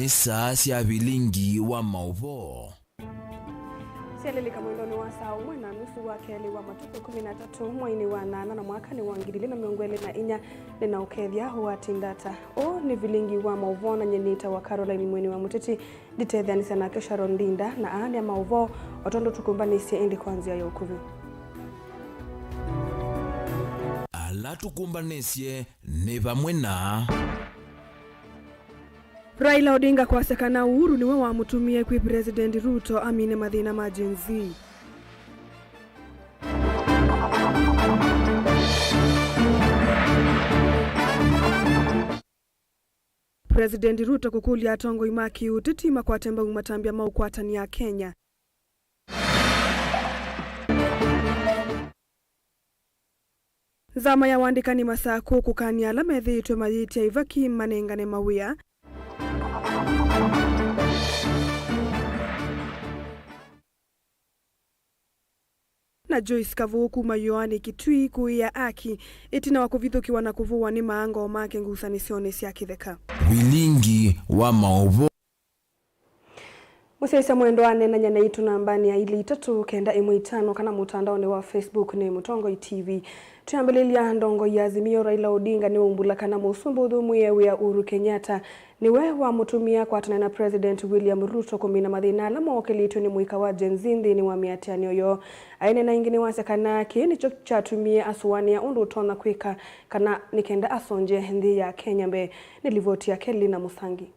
ni saa cia bilingi wa mauvo Sialilika mwendoni wa saa umwe na nusu wa keli wa matuku 13 mwaini wa nana na mwaka ni wangirili na miongwele na inya nina ukethia wa tindata o ni vilingi wa mauvo na nyenita wa Caroline Mweni wa Muteti ditethia ni sana Sharon Ndinda na aani ya mauvo otondo tukumbanisia indi kwanzia ya ukuvi ala tukumbanisye ni vamwe na Raila Odinga kwasekana Uhuru niwe wamutumie kwi President Ruto amine mathina ma Gen Z. President Ruto kukulia atongo imaki utitima kwa temba umatambia maukwatani ya Kenya. Zama ya wandikani masako kukania la methitwe mayiti ya Ivaki manengane mawia. Na Joyce Kavuku mayoani kitui kuia aki itina wakuvithukiwa na kuvuwa ni maango make ngusanisione cia kitheka bilingi wa mauvo Musaisa mwendo ane na nyana itu nambani ya ili 395 kana mutandaoni wa Facebook ni Mutongo TV. Tuyambelelia ndongo ya Azimio Raila Odinga ni umbula kana musumbu thumu yewe ya Uhuru Kenyatta niwe wa mutumia kwa na President William Ruto kumina mathina ala mokelitu ni muika wa Gen Z ni wa miatiani oyo aine na ingine wasekana kini chatumie asuwania undu utona kwika kana nikenda asonje hindi ya Kenya mbe nilivoti ya Kelly na Musangi.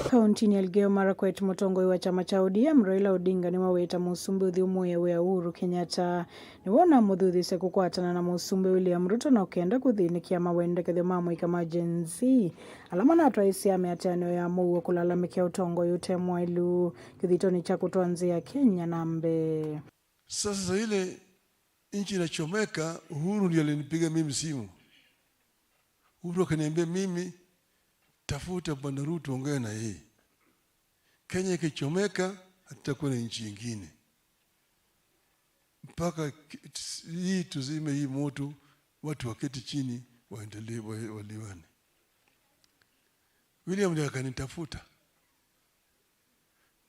Kaunti ni Elgeyo Marakwet Mutongo wa chama cha ODM Raila Odinga ni waweta musumbuthi umwe wa Uhuru Kenyatta ni wona muthuthise kukwatana na musumbu William Ruto na ukenda kuthinikia mawendekethio ma muika ma Gen Z alama na twaisi ameatiano ya muo kulalamikia utongo yote mwailu kithitoni cha kutoanzia Kenya nambe. Sasa ile nchi inachomeka, Uhuru ndiye alinipiga mimi simu. Uhuru akaniambia mimi tafuta Bwana Ruto ongea na yeye. Kenya ikichomeka hatutakuwa na nchi nyingine. Mpaka hii tuzime hii moto, watu waketi chini waendelee waliwane. William ndiye akanitafuta.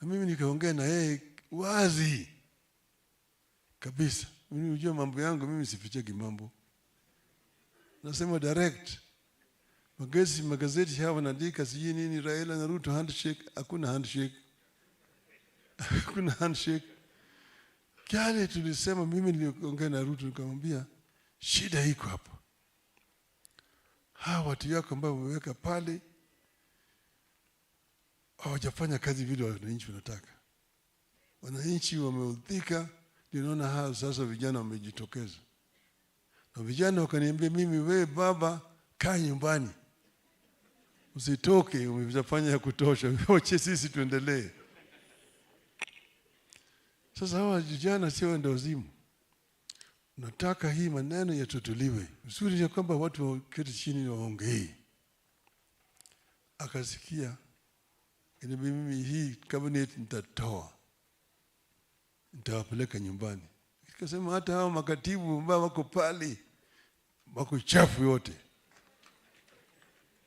Na mimi nikaongea na yeye wazi kabisa. Mimi unajua mambo yangu, mimi sifichagi mambo. Nasema direct. Magazeti hawa wanaandika sijui nini Raila na Ruto handshake, hakuna handshake. Hakuna handshake. Kile tulisema mimi niliongea na Ruto nikamwambia shida iko hapa. Hawa watu yako ambao wameweka pale hawajafanya kazi vile wananchi wanataka. Wananchi wameudhika, ninaona hao sasa vijana wamejitokeza. Na vijana wakaniambia mimi wewe baba kaa nyumbani. Usitoke, umefanya ya kutosha. Wache sisi tuendelee. Sasa hawa vijana sio ndio wazimu. Nataka hii maneno yatutuliwe. Uzuri ni kwamba watu waketi chini waongee. Akasikia mimi hii cabinet nitatoa. Nitawapeleka nyumbani. Nikasema hata hao makatibu ambao wako pale wako chafu yote.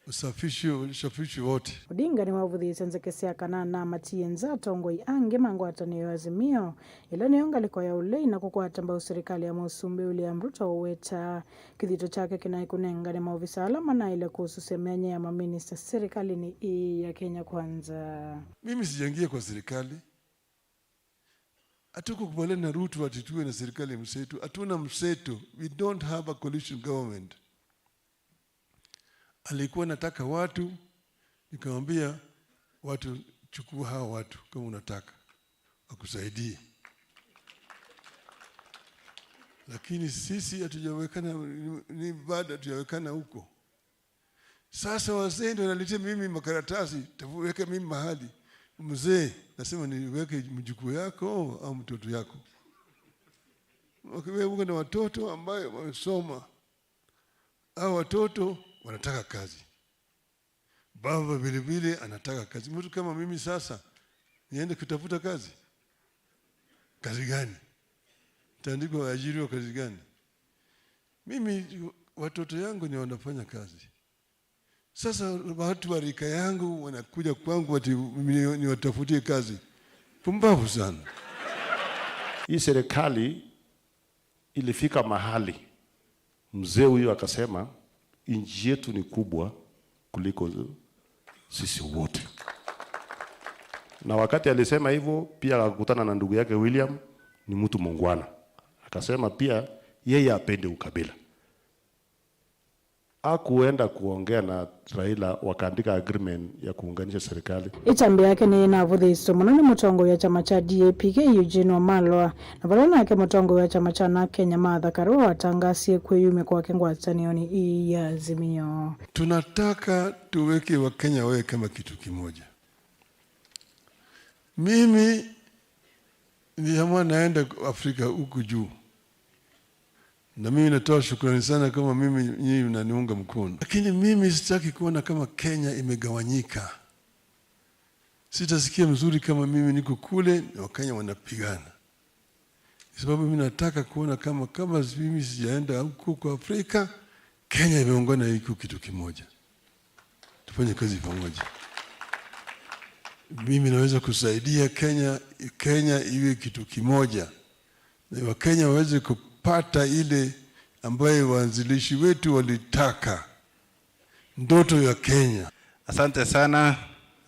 Usafishi wote. Odinga ni wavuthise nzekesia kana na matienza tongoi ange mangwataniyo Azimio ila nionga liko ya ulei na kukwata mbao serikali ya musumbi William Ruto weta kithito chake kinaikunenga ni maofisa alama na ile kuhusu semenye ya maminista serikali ni hii ya Kenya Kwanza. Mimi sijaingia kwa serikali. Hatukukubaliana na Ruto atitue na serikali mseto. Hatuna mseto. We don't have a coalition government. Alikuwa nataka watu, nikamwambia watu chukua hawa watu kama unataka wakusaidie. Lakini sisi hatujawekana, ni bado hatujawekana huko. Sasa wazee ndio wanaletea mimi makaratasi, taweka mimi mahali. Mzee nasema niweke mjukuu yako au mtoto yako. Wewe uko na watoto ambao wamesoma. Hao watoto wanataka kazi. Baba vile vile anataka kazi. Mtu kama mimi sasa niende kutafuta kazi. Kazi gani? Tandiko ajiriwa kazi gani? Mimi watoto yangu ni wanafanya kazi. Sasa watu wa rika yangu wanakuja kwangu ati niwatafutie kazi. Pumbavu sana. Hii serikali ilifika mahali mzee huyo akasema nchi yetu ni kubwa kuliko sisi wote. Na wakati alisema hivyo pia akakutana na ndugu yake William, ni mtu muungwana. Akasema pia yeye apende ukabila. Hakuenda kuongea na Raila wakaandika agreement ya kuunganisha serikali. Ichambi yake ni inavuthisto muno ni mutongo ya chama cha DAP-K Eugene Wamalwa na valona yake mutongo ya chama cha na Kenya Martha Karua watangasie kwiyume kwake ngwatanioni hii ya Azimio. Tunataka tuweke Wakenya wawe kama kitu kimoja. Mimi niliamua naenda Afrika huku juu. Na mimi natoa shukrani sana kama mimi nyinyi mnaniunga mkono. Lakini mimi sitaki kuona kama Kenya imegawanyika. Sitasikia mzuri kama mimi niko kule na Wakenya wanapigana. Kwa sababu mimi nataka kuona kama mimi sijaenda huko kwa Afrika, Kenya imeungana iko kitu kimoja. Tufanye kazi pamoja. Mimi naweza kusaidia Kenya iwe kitu kimoja. Na Wakenya waweze kupata ile ambayo waanzilishi wetu walitaka, ndoto ya Kenya. Asante sana,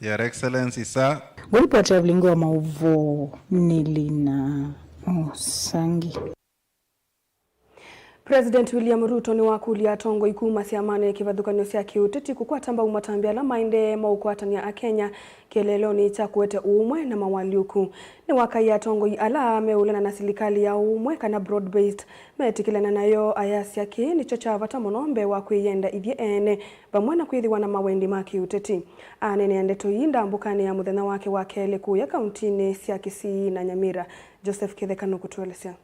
Your Excellency sir. Golipo traveling wa mauvo Nilina Musangi. President William Ruto ni wakulia tongo ikuma siamane ya kivadhukanio sia kiuteti kukwatamba umatambia la mainde maukwatania Kenya keleloni cha kuwete umwe na mawaliuku. Ni wakaya tongo ala meulena na serikali ya umwe kana broad based metikilana nayo ayasi yake ni chocha vatamonombe wa kuyenda ithie ene bamwana kwithiwa na mawendi ma kiuteti. Anene andeto yinda mbukani ya muthenya wake wa kele kuya kauntini sia Kisii na Nyamira. Joseph Kithekano kutuelezea.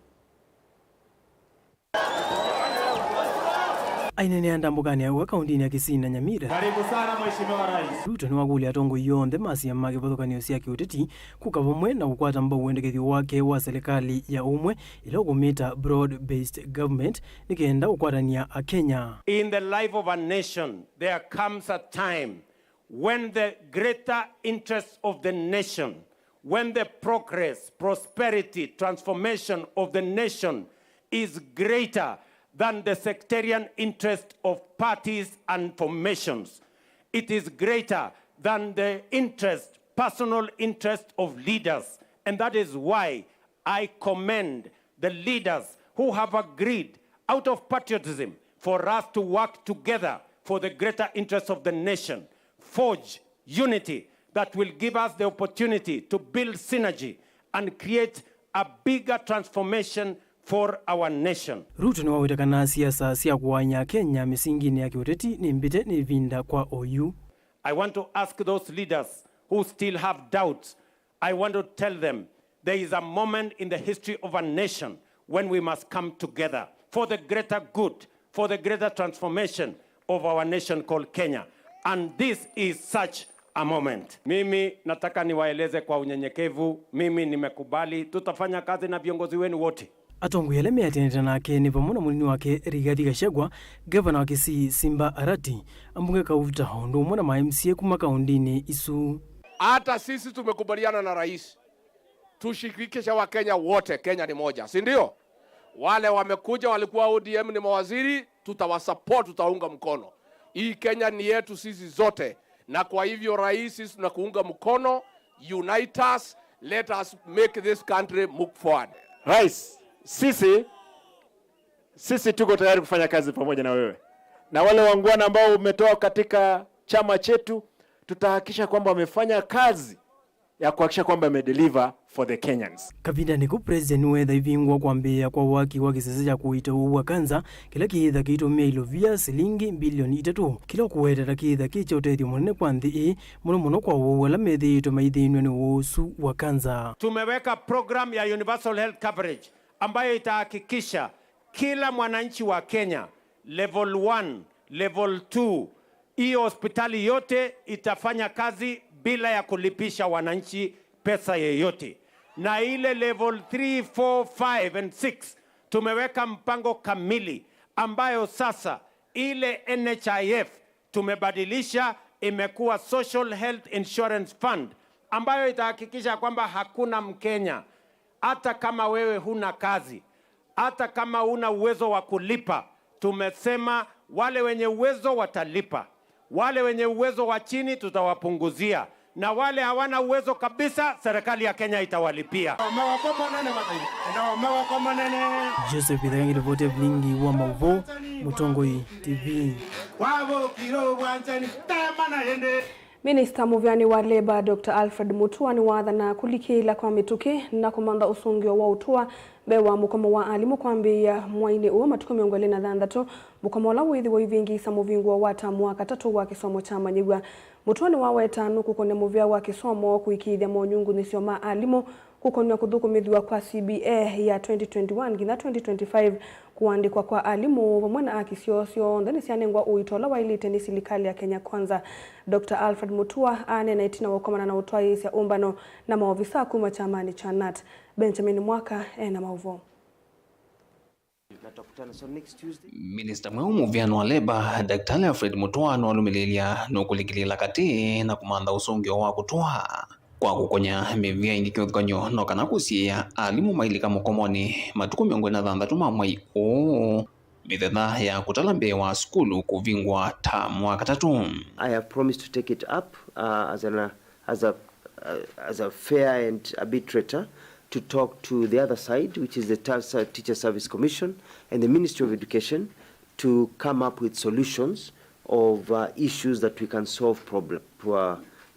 Ainene andambukani ya kaunti ya Kisii na Nyamira. Karibu sana Mheshimiwa Rais. Ruto ni wakulia tongo yonthe masia make vathukanio cia kiuteti kukavamwe na gukwata mbau wendekethio wake wa serikali ya umwe ila ukumita broad based government nikenda gukwatania Kenya. In the life of a nation there comes a time when the greater interest of the nation, when the progress, prosperity, transformation of the nation is greater than the sectarian interest of parties and formations. It is greater than the interest, personal interest of leaders. And that is why I commend the leaders who have agreed out of patriotism for us to work together for the greater interest of the nation, forge unity that will give us the opportunity to build synergy and create a bigger transformation for our nation. Ruto ni wawitakana siasa sia kuwanya Kenya misingini ya kiuteti ni mbite ni vinda kwa OU. I want to ask those leaders who still have doubts. I want to tell them there is a moment in the history of a nation when we must come together for the greater good, for the greater transformation of our nation called Kenya. And this is such a moment. Mimi nataka niwaeleze kwa unyenyekevu, mimi nimekubali, tutafanya kazi na viongozi wenu wote. Atongo yale meateneta nake ni pamwe na munini wake Rigathi Gachagua, gavana wa Kisii Simba Arati, ambunge kauta hondo mwana ma MCA kuma kaundini Isu. Hata sisi tumekubaliana na rais tushirikishe wa Kenya wote, Kenya ni moja, si ndio? Wale wamekuja walikuwa ODM ni mawaziri, tutawasupport, tutaunga mkono. Hii Kenya ni yetu sisi zote, na kwa hivyo rais sisi tunakuunga mkono. Unite us, let us make this country move forward. Rais, sisi tuko tayari kufanya kazi pamoja na wewe. Na wale wangwana ambao umetoa katika chama chetu, tutahakikisha kwamba wamefanya kazi ya kuhakikisha kwamba wamedeliver for the Kenyans. Kavinda niku president wetha ivingwa kwambia kwa waki wa kisasa cha kuita uwa kanza kila kiitha kiitumia ilovia silingi bilioni 3 kila kuwetera kiitha kicha utethio munene kwa nthi muno kwa wala methito maithinwe ni usu wa kanza. Tumeweka program ya universal health coverage ambayo itahakikisha kila mwananchi wa Kenya level 1, level 2, hiyo hospitali yote itafanya kazi bila ya kulipisha wananchi pesa yeyote. Na ile level 3, 4, 5 and 6 tumeweka mpango kamili ambayo sasa ile NHIF tumebadilisha, imekuwa Social Health Insurance Fund ambayo itahakikisha kwamba hakuna Mkenya, hata kama wewe huna kazi, hata kama huna uwezo wa kulipa, tumesema wale wenye uwezo watalipa, wale wenye uwezo wa chini tutawapunguzia, na wale hawana uwezo kabisa serikali ya Kenya itawalipia. Joseph Bidhangi, ripoti ya Bilingi wa Mauvo, Mutongoi TV. Minista Muvyani wa Leba Dr. Alfred Mutua ni wathana kulikila kwa mituki na kumanda usungio wa utua bewa mukomo wa alimu kwambia mwaini uwa matuko miongole na dhandatu mukomo la withi wa ivingi sa muvingu wa wata mwaka tatu wa kisomo cha manyigwa. Mutua ni waweta nuku kone muvya wa kisomo kuikidya monyungu nisio ma alimu kukonya kuthukumithwa kwa CBA ya 2021 gina 2025 kuandikwa kwa alimu vamwe na akisiosio ndani sianengwa uitola wa ilite ni serikali ya Kenya Kwanza. Dr. Alfred Mutua anena itina wakomana na utwai ya umbano na maofisa kuma chamani cha NAT. Benjamin Mwaka na mauvo. Minister mweu Muvyani wa Leba Dr. Alfred Mutua no alumililia no kulikilila kati na kumanda usungio wa kutua kwa kukonya mevia ingikionyo no kana kusia alimu mailika mukomoni matuko miongwe na dhandatu mamwai mithetha ya kutalambe wa skulu kuvingwa ta mwaka tatu. I have promised to take it up as a fair and arbitrator to talk to the other side, which is the Teacher Service Commission and the Ministry of Education, to come up with solutions of issues that we can solve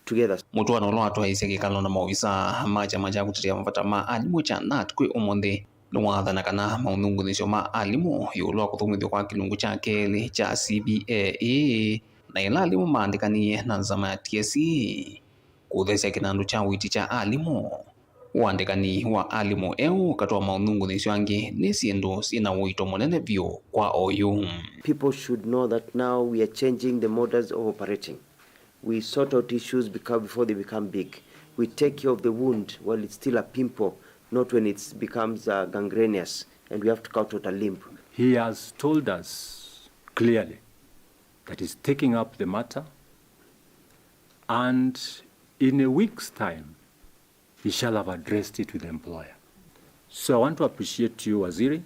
together. Mutua no lo atwa ise kikalo na maofisa maja kutetea mafata ma alimu cha NAT kwi umonde no wathana kana maunungu nisio ma alimu yulo kuthumithio kwa kilungu cha keli cha CBA na ila alimu maandikanie na nzama ya TSC kuthesya kinandu cha witi cha alimu uandikani wa alimu katoa maunungu nisio angi ni siendo sina wito monene vyo kwa oyu. People should know that now we are changing the models of operating. We sort out issues before they become big. We take care of the wound while it's still a pimple, not when it becomes gangrenous and we have to cut out a limb. He has told us clearly that he's taking up the matter, and in a week's time, he shall have addressed it with the employer. So I want to appreciate you, Waziri,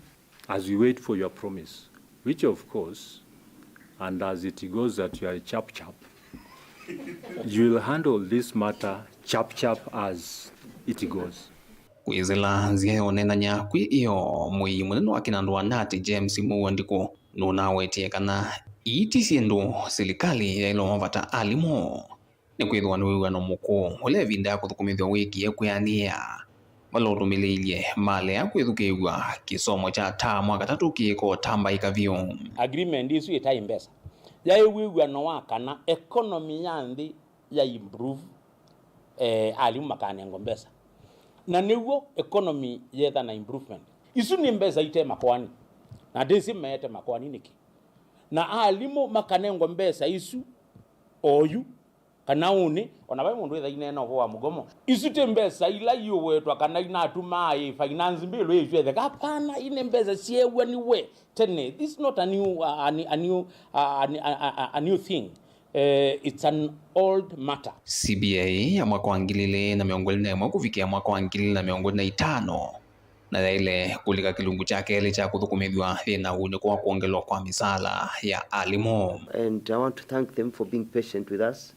as we wait for your promise, which of course, and as it goes that you are a chap-chap, you will handle this matter chap as it goes. Kwizela nzia onenanya kwi iyo mwi munene wa kinandu wa NAT James Muwandiko nuna wetie kana iti siendo serikali ya ilo mavata alimu ni kwithwa niwe no muko ole vinda ya kuthukumithwa wiki ya kuyania malorumilie male ya kwithukiwa kisomo cha ta mwaka tatu kiko tamba ikavyo. Agreement isu itai mbesa ya iwiwa no wakana economy yandi ya improve alimu makane ngombesa na niwo economy yetha na improvement isu ni mbesa ite makwani na desi mete makwani niki na alimu makane ngombesa isu oyu kana uni ona bai mundu etha ineno kwa mugomo isu te mbesa ila yo wetwa kana inatuma finance bill yesu etha kapana ine mbesa siewa ni we tene. This is not a new thing. It's an old matter. CBA ya mwaka wa ngilile na miongoni na mwaka kufikia mwaka wa ngilile na miongoni na itano na ile kulika kilungu chake ile cha kuthukumithwa na uni kwa kuongelwa kwa misala ya alimu. And I want to thank them for being patient with us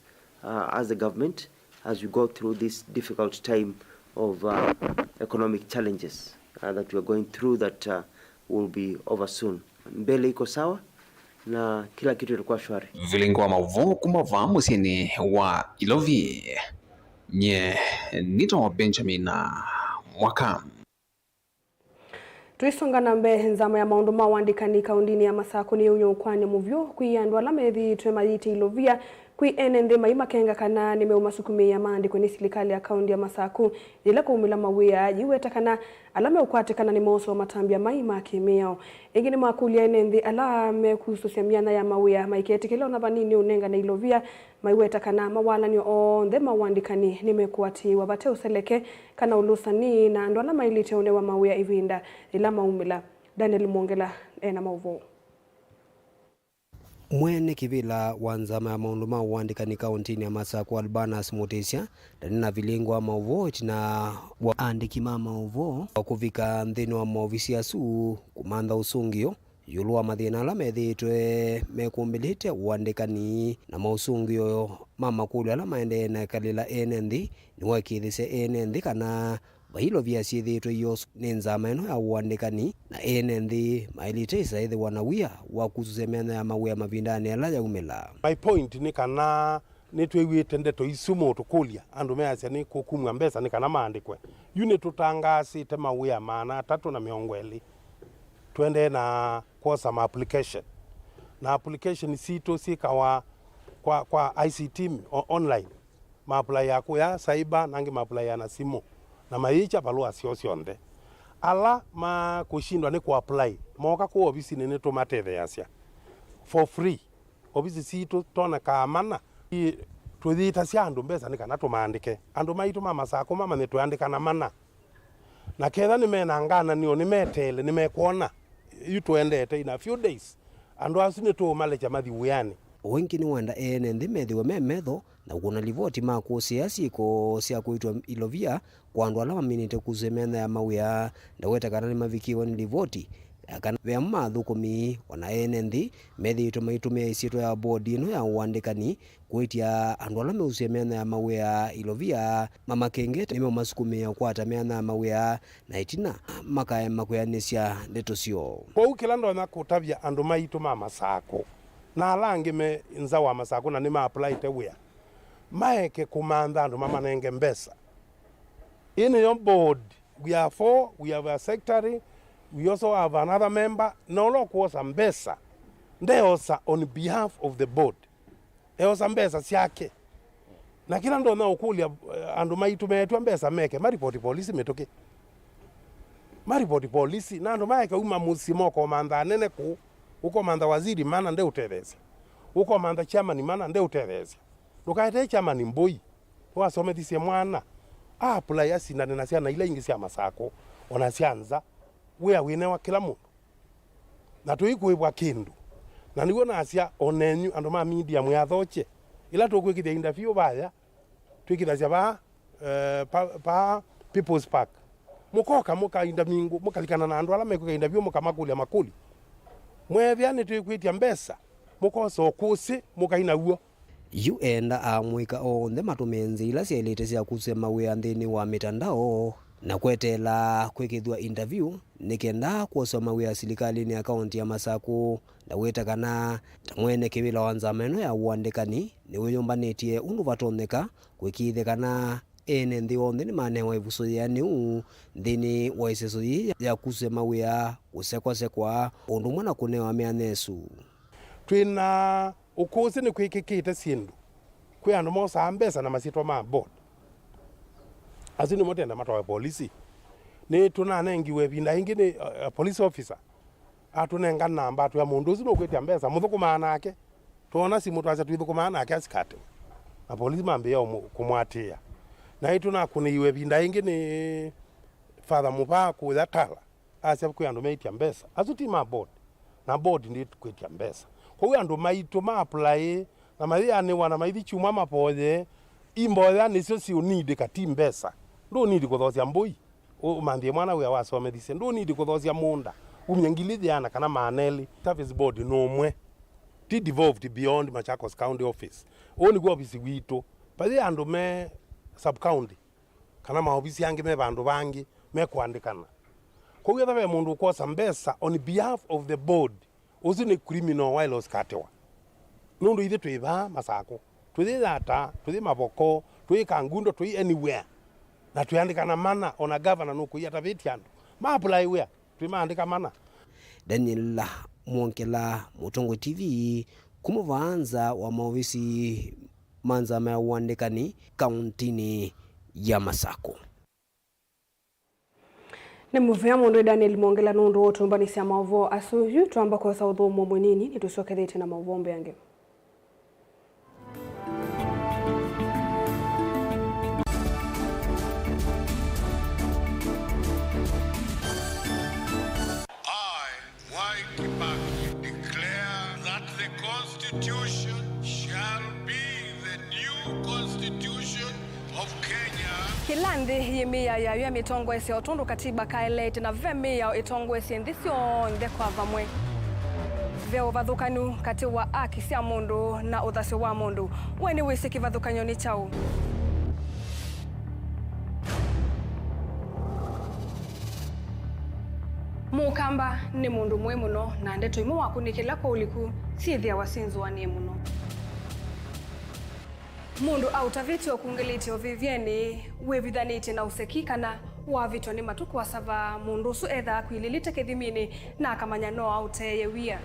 as the government as we go through this difficult time of economic challenges that we are going through that will be over soon. Mbele iko sawa na kila kitu ilikuwa shwari. Vilingo wa mauvo kumava musini wa Ilovi nye nito Benjamin Mwaka. Tuisonga na mbe nzama ya maundu mawandikani kaundini ya Masaku ni unyo ukwanya muvyo kuiandwa la methi tuemayiti Ilovia kui enende maima kenga kana nimeumasukumia ya maandi kwenye serikali ya kaundi ya Masaku ila kuumila mawia jiweta kana alame ukwate kana ni moso wa matambia maima kimeo ingini makulia enende alame kususiamiana ya mawia maiketi kila unavanini unenga na Ilovia maiweta kana mawala ni onde mawandikani nimekuati wabate useleke kana ulusani na ndo alama ilite unewa mawia ivinda ila maumila Daniel Mwongela na mauvo. Mwene kivila wanzama maundu ma uandikani kauntini ya Masako Albanas Mutesia danina vilingwa mauvo na waandiki mama uvo wakuvika nthini wa maofisi ya su kumanda usungio yulua mathina ala methitwe mekumbilite uandikani na mausungio mama kulu ala maende na kalila enenthi ni wakithise enenthi kana bahilo vya siethitwe yos ni nzama ino ya uandikani na enenthi mailite isaithi wanawia wa kususemena ya mawia mavindani ala ya umela. My point ni kana nitwewite ndeto isumo tukulia andu measya ni kukumwa mbesa ni kana maandikwe yune tutangasite mawia maana 320 twende na kwa some application na application sito sikawa kwa ICT online ma apply yako ya cyber nangi ma apply na simu na maicha balua sionde ala ma kushindwa ni ku apply moka ku ofisi nene to mateve yasia for free ofisi sito tona kamana tuthita cia andu mbesa ni kana tumaandike andu maitu mama sako mama ni tuandika na mana na ketha ni mena ngana ni oni metele ni mekuona yutuendete in a few days andu asine to malecha mathi wiani wengi ni wanda enenthi methiwe memetho na kuna livoti makusia siko cia kuitwa ilovia kwa andu ala maminite kusemena ya mawia na weta kana ni mavikiwa ni livoti kana vya mathukumi wana enenthi methitwe maitumia isitwa ya bodi ino ya uandikani kuitia andu ala meusemena ya mawia ilovia mama kengete nimo masukumia kwata mena ya mawia na itina makae makuyanisya ndeto sio kwa ukilando na kutavya andu maitu mama sako na alangi me nza wa masako na nima apply te wea maeke kumanda andu mama nenge mbesa in your board we are 4 we have a secretary we also have another member no lo kuosa mbesa ndeosa on behalf of the board eosa mbesa siake na kila ndo na ukulia andu maitu metwa mbesa meke maripoti polisi metoke maripoti polisi na andu maeke uma musimo komanda nene ku uko manda waziri mana nde utetheza uko manda chairman mana nde utetheza lukaite chairman mboi wasomethise mwana apply asindane na ciana ila ingi cia masako ona cianza wea winewa kila mundu na tuikuibwa kindu na niguo nacia onenyu andu ma media mwathoche ila tukwikithia interview baya twikithacia pa People's Park mukoka mukainda mingu mukalikana na andu ala mekuka interview mukamakulia makuli mwethia ni twikwitia mbesa mukoso kusi mukaina uo yuenda amwika onthe matumenzi ila ciailite cia kusema wia nthini wa mitandao na kwetela kwikithwa interview nikenda kuosoma wia silikalini ya kaunti ya Masako na weta kana tamwene kivila wa nzameno ya uandikani ni wiyumbanitie undu vatoneka kwikithe kana ene nthi onthe ni manewa ivuso ya niu nthini wa iseso ya kusema wia usekwa undu mwana kunewa meanesu twina ukusi ni kwikikite sindu kwi andu mosa mbesa na masitwa ma board asini motenda matoa polisi ni tunanengiwe vinda ingi ni police officer atunenga namba atu ya mundu usi nukwitia mbesa muthukuma nake tuona simu twacha twithukuma nake asikate na polisi mambia kumwatia na itu na kuniwe vinda ingi ni father mupa kuya tala asya kwi andu meitia mbesa asuti ma board na board ndi kwitia mbesa kwa hiyo andu maitu ma apply na mathia ni wana maithi chuma mapoje imboya nicio si unidi kati mbesa ndo nidi kuthocia mbui umandie mwana we wasomethise ndo nidi kuthocia munda umyangilithiana kana maneli service board nomwe ti devolved beyond Machakos County office oni kwa office witu pathi andu me sub county kana ma office yangi me bandu bangi me kuandikana kwa hiyo thawe mundu kosa mbesa on behalf of the board uzi ni criminal while oskatewa nundu ithe twiva Masako twithi thata twithi maboko twithi kangundo twithi anywhere na tuyandikana mana ona governor nuku yataviti andu ma apply where twimaandika mana. Daniel Mwonkela, Mutongo TV, kumuvanza wa maofisi manzama ya uandikani kauntini ya Masako. Ni muvea mundu Daniel Mwongela nundu otumbanisia mauvo asuyu tuamba kwa saudhu mwenini ni tusokethete na mauvombe yange. I, Mwai Kibaki, declare that the the Constitution shall be the new Constitution of Kenya. Kilandi yimia ya mitongo ese otundu katiba kaelete na vemia itongo ese ndisio nde kwa vamwe. Veo vathukanu kati wa aki cia mundu na uthasyo wa mundu. Weni wisi kivathukanyo ni chau. Mukamba ni mundu mwe muno na ndeto imu wakunikila kwa uliku sithia wasinzwa ni muno. Mundu autaviti okungiliti ovivyeni wevithaniti na usekikana wavito ni matuku wasava mundu su etha kwililite kithimini na akamanya no auteye wia.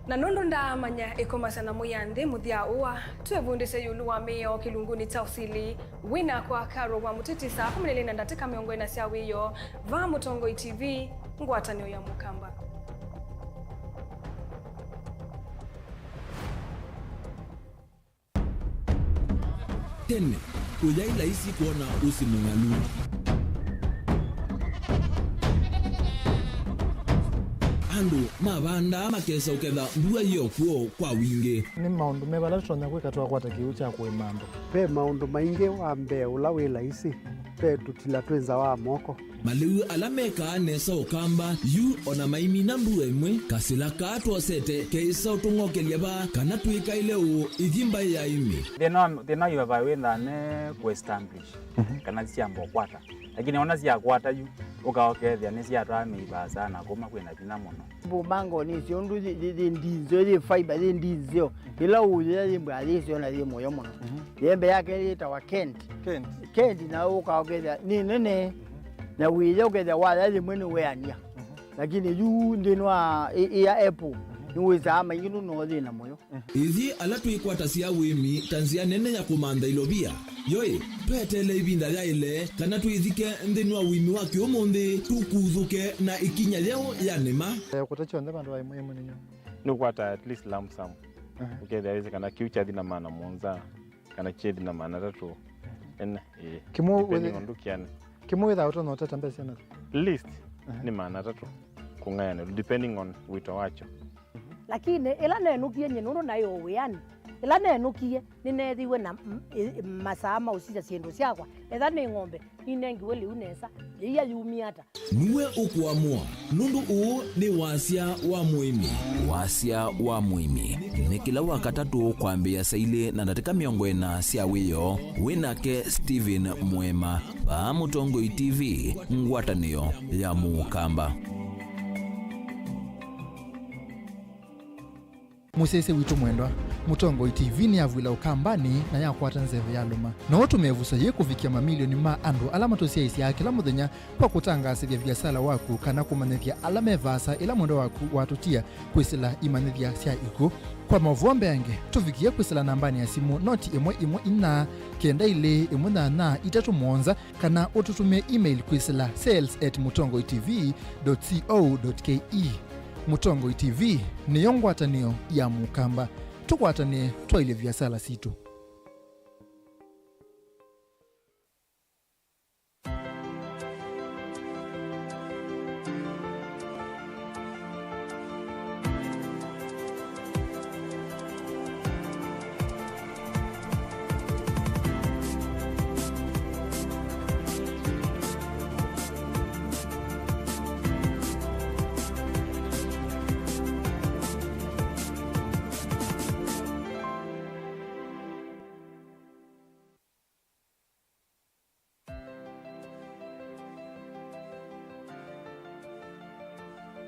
Na nondo ndamanya ikomasana muyanthi muthia uwa twevundise yulu wa mio kilunguni cha usili wina kwa karo wa mutiti saa 12 ndatika miongo ina cia wiyo va Mutongo TV ngwatanio ya Mukamba. Tene uyaila isi kuona usimungalu andu mavanda makesa uketha mbua hiyo kuo kwa wingi ni maundu mevala tutonya gwika kwata kiu cha kuimando pe maundu maingi wa mbe ula wila isi pe tutila twenza wa moko maliu alameka nesa ukamba yu ona maimi na mbua imwe kasila katwa sete keisa utungokelia ba kana tuika ile u ithimba ya imi thina yu vawitha ne ku-establish kana ciambo kwata lakini ona cia kwata yu ukaokethia ni cia twa miba sana kuma kwina thina muno bumango ni cio ndu ndinzo ri fiber ri ndinzo ila uya ri mbali cio na ri moyo muno yembe yake rita wa Kent na ukaokethia ni nene na wile ukethia wala ri mwene weania lakini yu ndinwa ya Apple ni wiza maingi no ri na moyo ithi ala tuikwata cia wimi tanzia nene ya kumanda ilovia yoi twetele ibinda ya ile kana tuithike nthini wa wimi wa kiumuthi tukuthuke na ikinya leo ya nema kutachonde bandu wa imwe ninyo ni kwata at least lump sum ukethia hizi kana kiucha thina maana monza kana chedi na maana tatu kimu ndukiane kimu without no tata mbese na list ni maana tatu kungayana depending on wito wacho lakini ila nenukie nyenuru nayo wiani ila nenukie ninethiwe na masama usija ciendu ciakwa etha ni ng'ombe inengiwe liu nesa iya yumiata niwe ukuamua nundu uu ni wasia wa muimi ni kila wakatatu kwambia saile na ndatika miongo ina cia wiyo winake Steven Mwema va Mutongo TV ngwatanio ya Mukamba. Musese witu mwendwa Mutongo TV ni avwila ukambani na yakwata nzeve ya luma no tumevusa ye kufikia mamilioni ma andu alama tosia isi ya kila muthenya kwa kutangasa vya biasala waku kana kumanethia alama evasa ila mwendo waku watutia kwisila imanethia sia iku kwa mavombe yange tufikia kwisila nambani ya simu noti imwe ina kenda ile imwe na itatu mwonza kana ututumia email kwisila sales@mutongotv.co.ke. Mutongo TV ni yongwatanio ya Mukamba tukwatane twaile biasala situ.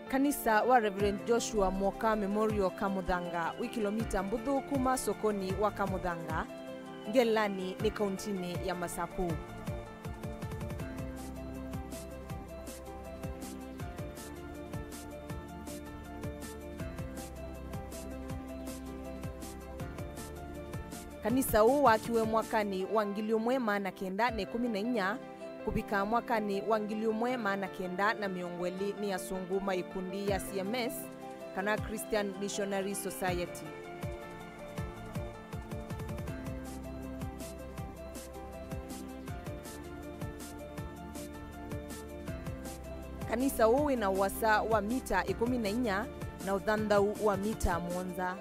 Kanisa wa Reverend Joshua Mwoka Memorial Kamuthanga wi kilomita mbuthu kuma sokoni wa Kamuthanga Ngelani ni kauntini ya Masaku. Kanisa huu wakiwe mwakani wa 1914 kupika mwakani wa 1920 ni ya sunguma ikundi ya CMS kana Christian Missionary Society. Kanisa huu ina uwasa wa mita 14 na uthanthau wa mita 7.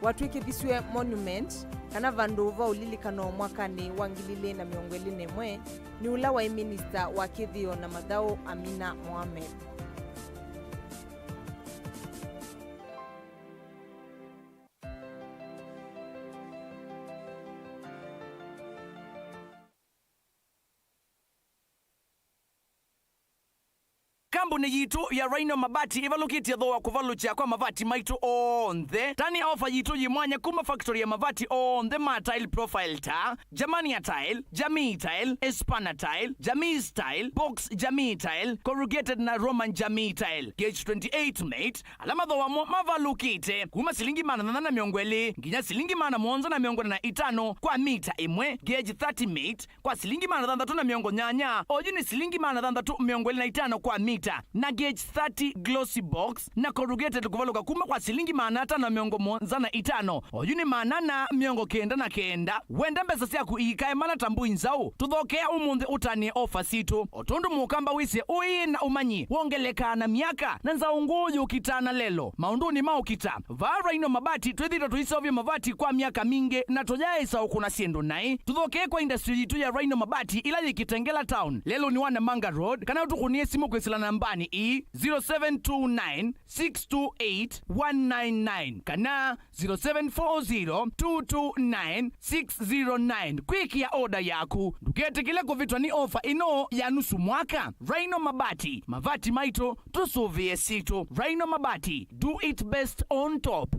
Watwike biswe monument kana vandu va ulilikano mwakani wa 2021 ni ula wa minister wa Kithio na Mathau Amina Mohamed. Kambuni yitu ya Rhino Mabati ivalukitie thoa kuvalucha kwa mavati maitu onthe. Tani offer yitu yimwanya kuma factory ya mavati onthe ma tile profile ta, Jamania tile, Jamii tile, Espana tile, Jamii style, Box Jamii tile, corrugated na Roman Jamii tile. Gauge 28 mate, alama thoa mavalukite kuma silingi mana na miongweli, nginya silingi mana mwonza na miongweli na itano kwa mita imwe. Gauge 30 mate, kwa silingi mana dhanda tu na miongo nyanya, ojuni silingi mana dhanda tu miongweli na itano kwa mita. Na gauge 30 glossy box na corrugated kuvaluka kuma kwa silingi manata na miongo monza na itano oyuni manana miongo kenda na kenda. Wenda mbesa siaku ikae mana tambu inzao tuthokea umunthi utani ofa situ otundu mukamba wise ui na umanyi wongeleka na miaka na nzao nguyu ukitana lelo maunduni maukita va Rhino Mabati twithira tuisovya mavati kwa miaka mingi na tojaisa ukuna siendu nai tuthokea kwa industry yitu ya Rhino Mabati ila yikitengela town lelo ni wana Manga Road kana utukunie simu kwisila nambani 0729 628 199 kana 0740 229 609. Kwiki ya order yaku dukete kile kuvitwa ni offer ino ya nusu mwaka. Rhino Mabati mavati maito tusuvie situ. Rhino Mabati, do it best on top.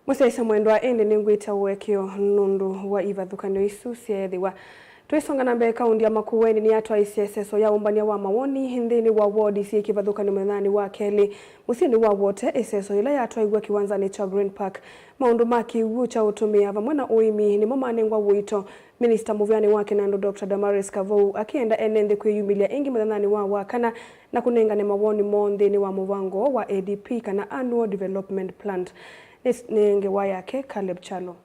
Musaisa mwendwa ende ningwita uwekio nundu wa ivathukanio isu siethiwa twisonga na mbele kaundi ya Makueni ni atwa ICSS ya umbania wa mawoni hindini wa ward si kivathukanio methani wa Kelly musini wa wote ICSS ila yatwa igwa kiwanzani cha Green Park maundu maki ucha utumia vamwe na uimi ni momanengwa wito Minister muvyani wake nando Dr. Damaris Kavou akienda enende kwiyumilia ingi methani wa wakana na kunengane mawoni mondhi ni wa muvango wa ADP kana Annual Development Plan. Nenge wa yake Caleb Chalo.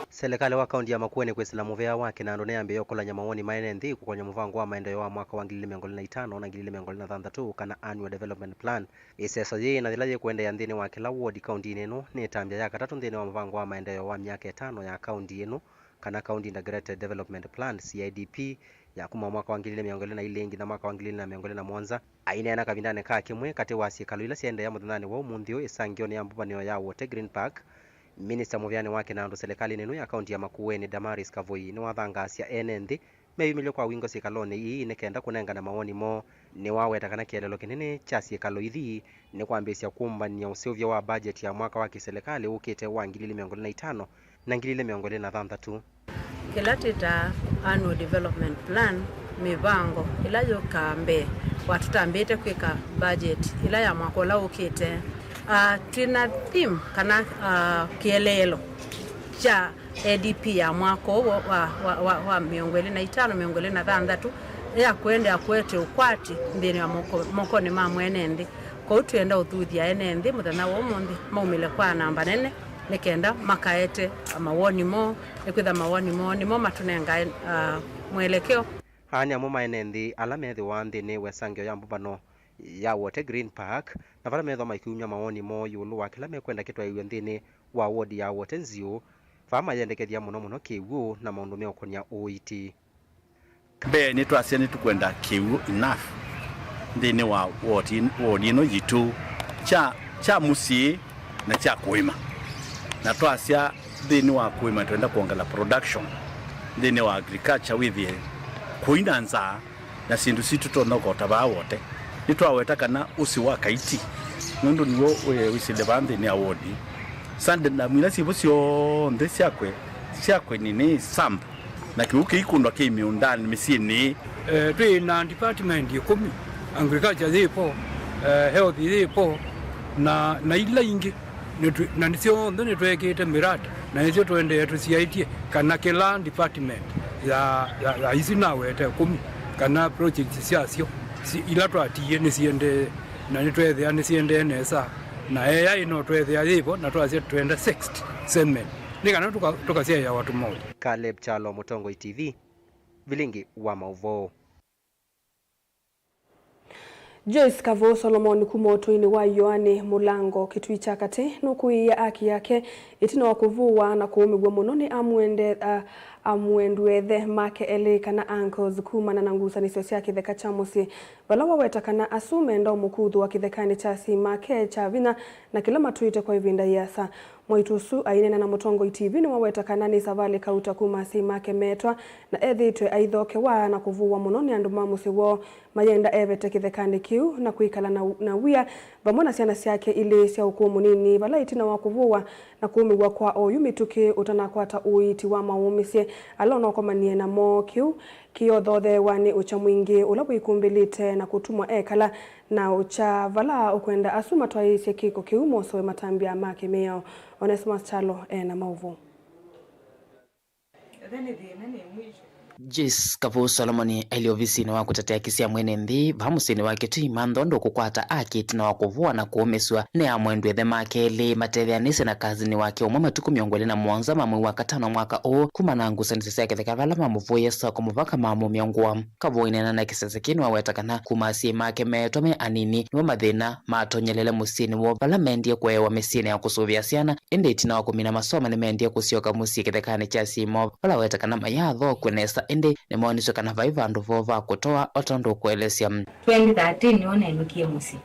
Serikali wa kaunti ya Makueni kwa Islamu vya wake na ndone ambe yokola nyamawoni maene ndi kukonya muvango wa maendeleo wa mwaka wa 2025 na 2026 kana Annual Development Plan. Isesa ye na thilaje kwenda ya ndini wa kila ward kaunti ino ni tambia ya katatu ndini wa muvango wa maendeleo wa miaka 5 ya kaunti ino kana County Integrated Development Plan CIDP ya kuma mwaka wa 2022 na mwaka wa 2027 aina na kavindane ka kimwe kati wa sikalo ila siende ya muthani wa umunthio isangio ni ambubanio ya wote Green Park. Minister muvyani wake na ndo serikali nenu ya kaunti ya Makueni Damaris Kavou ni wathangasya enendi meyumilyo kwa wingo sikaloni ii nekenda kunengana mawoni mo ni waweta kana kielelo kinene cha sikalo ithi ni kwambisya kumbania useuvya wa budget ya mwaka wa kiserikali ukite wa 2025 na 2026. Kilatita Annual Development Plan mivango ila yokambe watutambite kwika budget ila ya mwaka la ukite tina theme kana kielelo cha ADP ya mwaka wa 2025 ya kwenda ya kwete ukwati ndini wa moko ni mamwe enendi kwa utuenda uthuthia enendi muthana wa umundi maumile kwa namba nene nikenda makaete mawoni mo nikwitha mawoni mo nimo matunenga mwelekeo hani amo maenendi ala methi wanthi ni wesangio ya mbubano ya Wote Green Park na vala metho maikiumya mawoni mo yulu wa kila mekwenda kitwa iwe nthini wa wodi ya Wote Nziu fama yendekethia muno kiwu na maundu meokonia uiti be ni twasia ni tukwenda kiwu enough nthini wa wodi ino yitu cha musi na cha kuima na twasia nthini wa kuima twenda kuongela production nthini wa agriculture with kuinanza na sindu situ tonogota ba wote nitwaweta kana usi wa kaiti mundu niwo wisile bandi ni awodi sande na mwila sibusio nde siakwe nini samp na kiuki ikundwa kimiundani misini twi na department yikumi agriculture zipo health zipo na ila ingi na nisio ndone twekete mirata na nisio twende tusiaitie kana kila department ya hizi nawe ete kumi kana project siasio ila twatie nisiende na nitwethea nisiende nesa na eya ino twethea yipo na twasia twenda 60 semen nikana tukasia ya watu moja. Caleb Chalo, Mutongo TV, Vilingi wa Mauvoo. Joyce Kavo Solomon kumoto-ini wa Yohane Mulango kitui cha kati nukuia aki yake itina wa kuvuwa na kuumigwa munoni amwendwethe make ele kana uncles kumana na ngusanisio cia kitheka cha musi balawa weta kana asume ndo mukuthu wa kithekani cha si make cha vina na kila matuite kwa ivinda yasa Mwaitusu ainena na Mutongo TV ni waweta kana ni savali kauta kuma si make metwa na ethitwe aithoke wa na kuvuwa munoni andu mamusi wo mayenda evete kithekani kiu na kuikala na wia bamona ciana ciake ili cia ukumu nini bala itina wa kuvuwa na kuumigwa kwa oyu mituki utanakwata uiti wa maumisie alona komanie na mo kiu kiyothothe wani ucha mwingi ulabwikumbilite na kutumwa ekala na ucha vala ukwenda asuma twaisye kiko kiumo soe matambia make meo Onesmus Chalo na Mauvoo. Joyce Kavo Solomon aliovisini wa kutetea kisia mwene nthi vamusini wake tu imanthondo kukwata akiti na wakuvua na kuumeswa ni amwendwethe make eli matethianise na kazini wake umwe matuku 27 mamwe wa katano mwaka o kuma na ngusanisi cia kitheka vala mamuvuye soko muvaka mamu miongwa Kavo inena na kisese kinu wawetakana kumasi make metome anini niwo mathina matonyelele musini wo vala mendie kwewa misini ya kusuvia ciana indi itina wa kumina masoma ni mendie kusioka musi kithekani cha simo vala wetakana mayatho kwenesa indi ni monisho kana vaiva andu vova kutoa otondo kuelesya 2013 nione nukie musi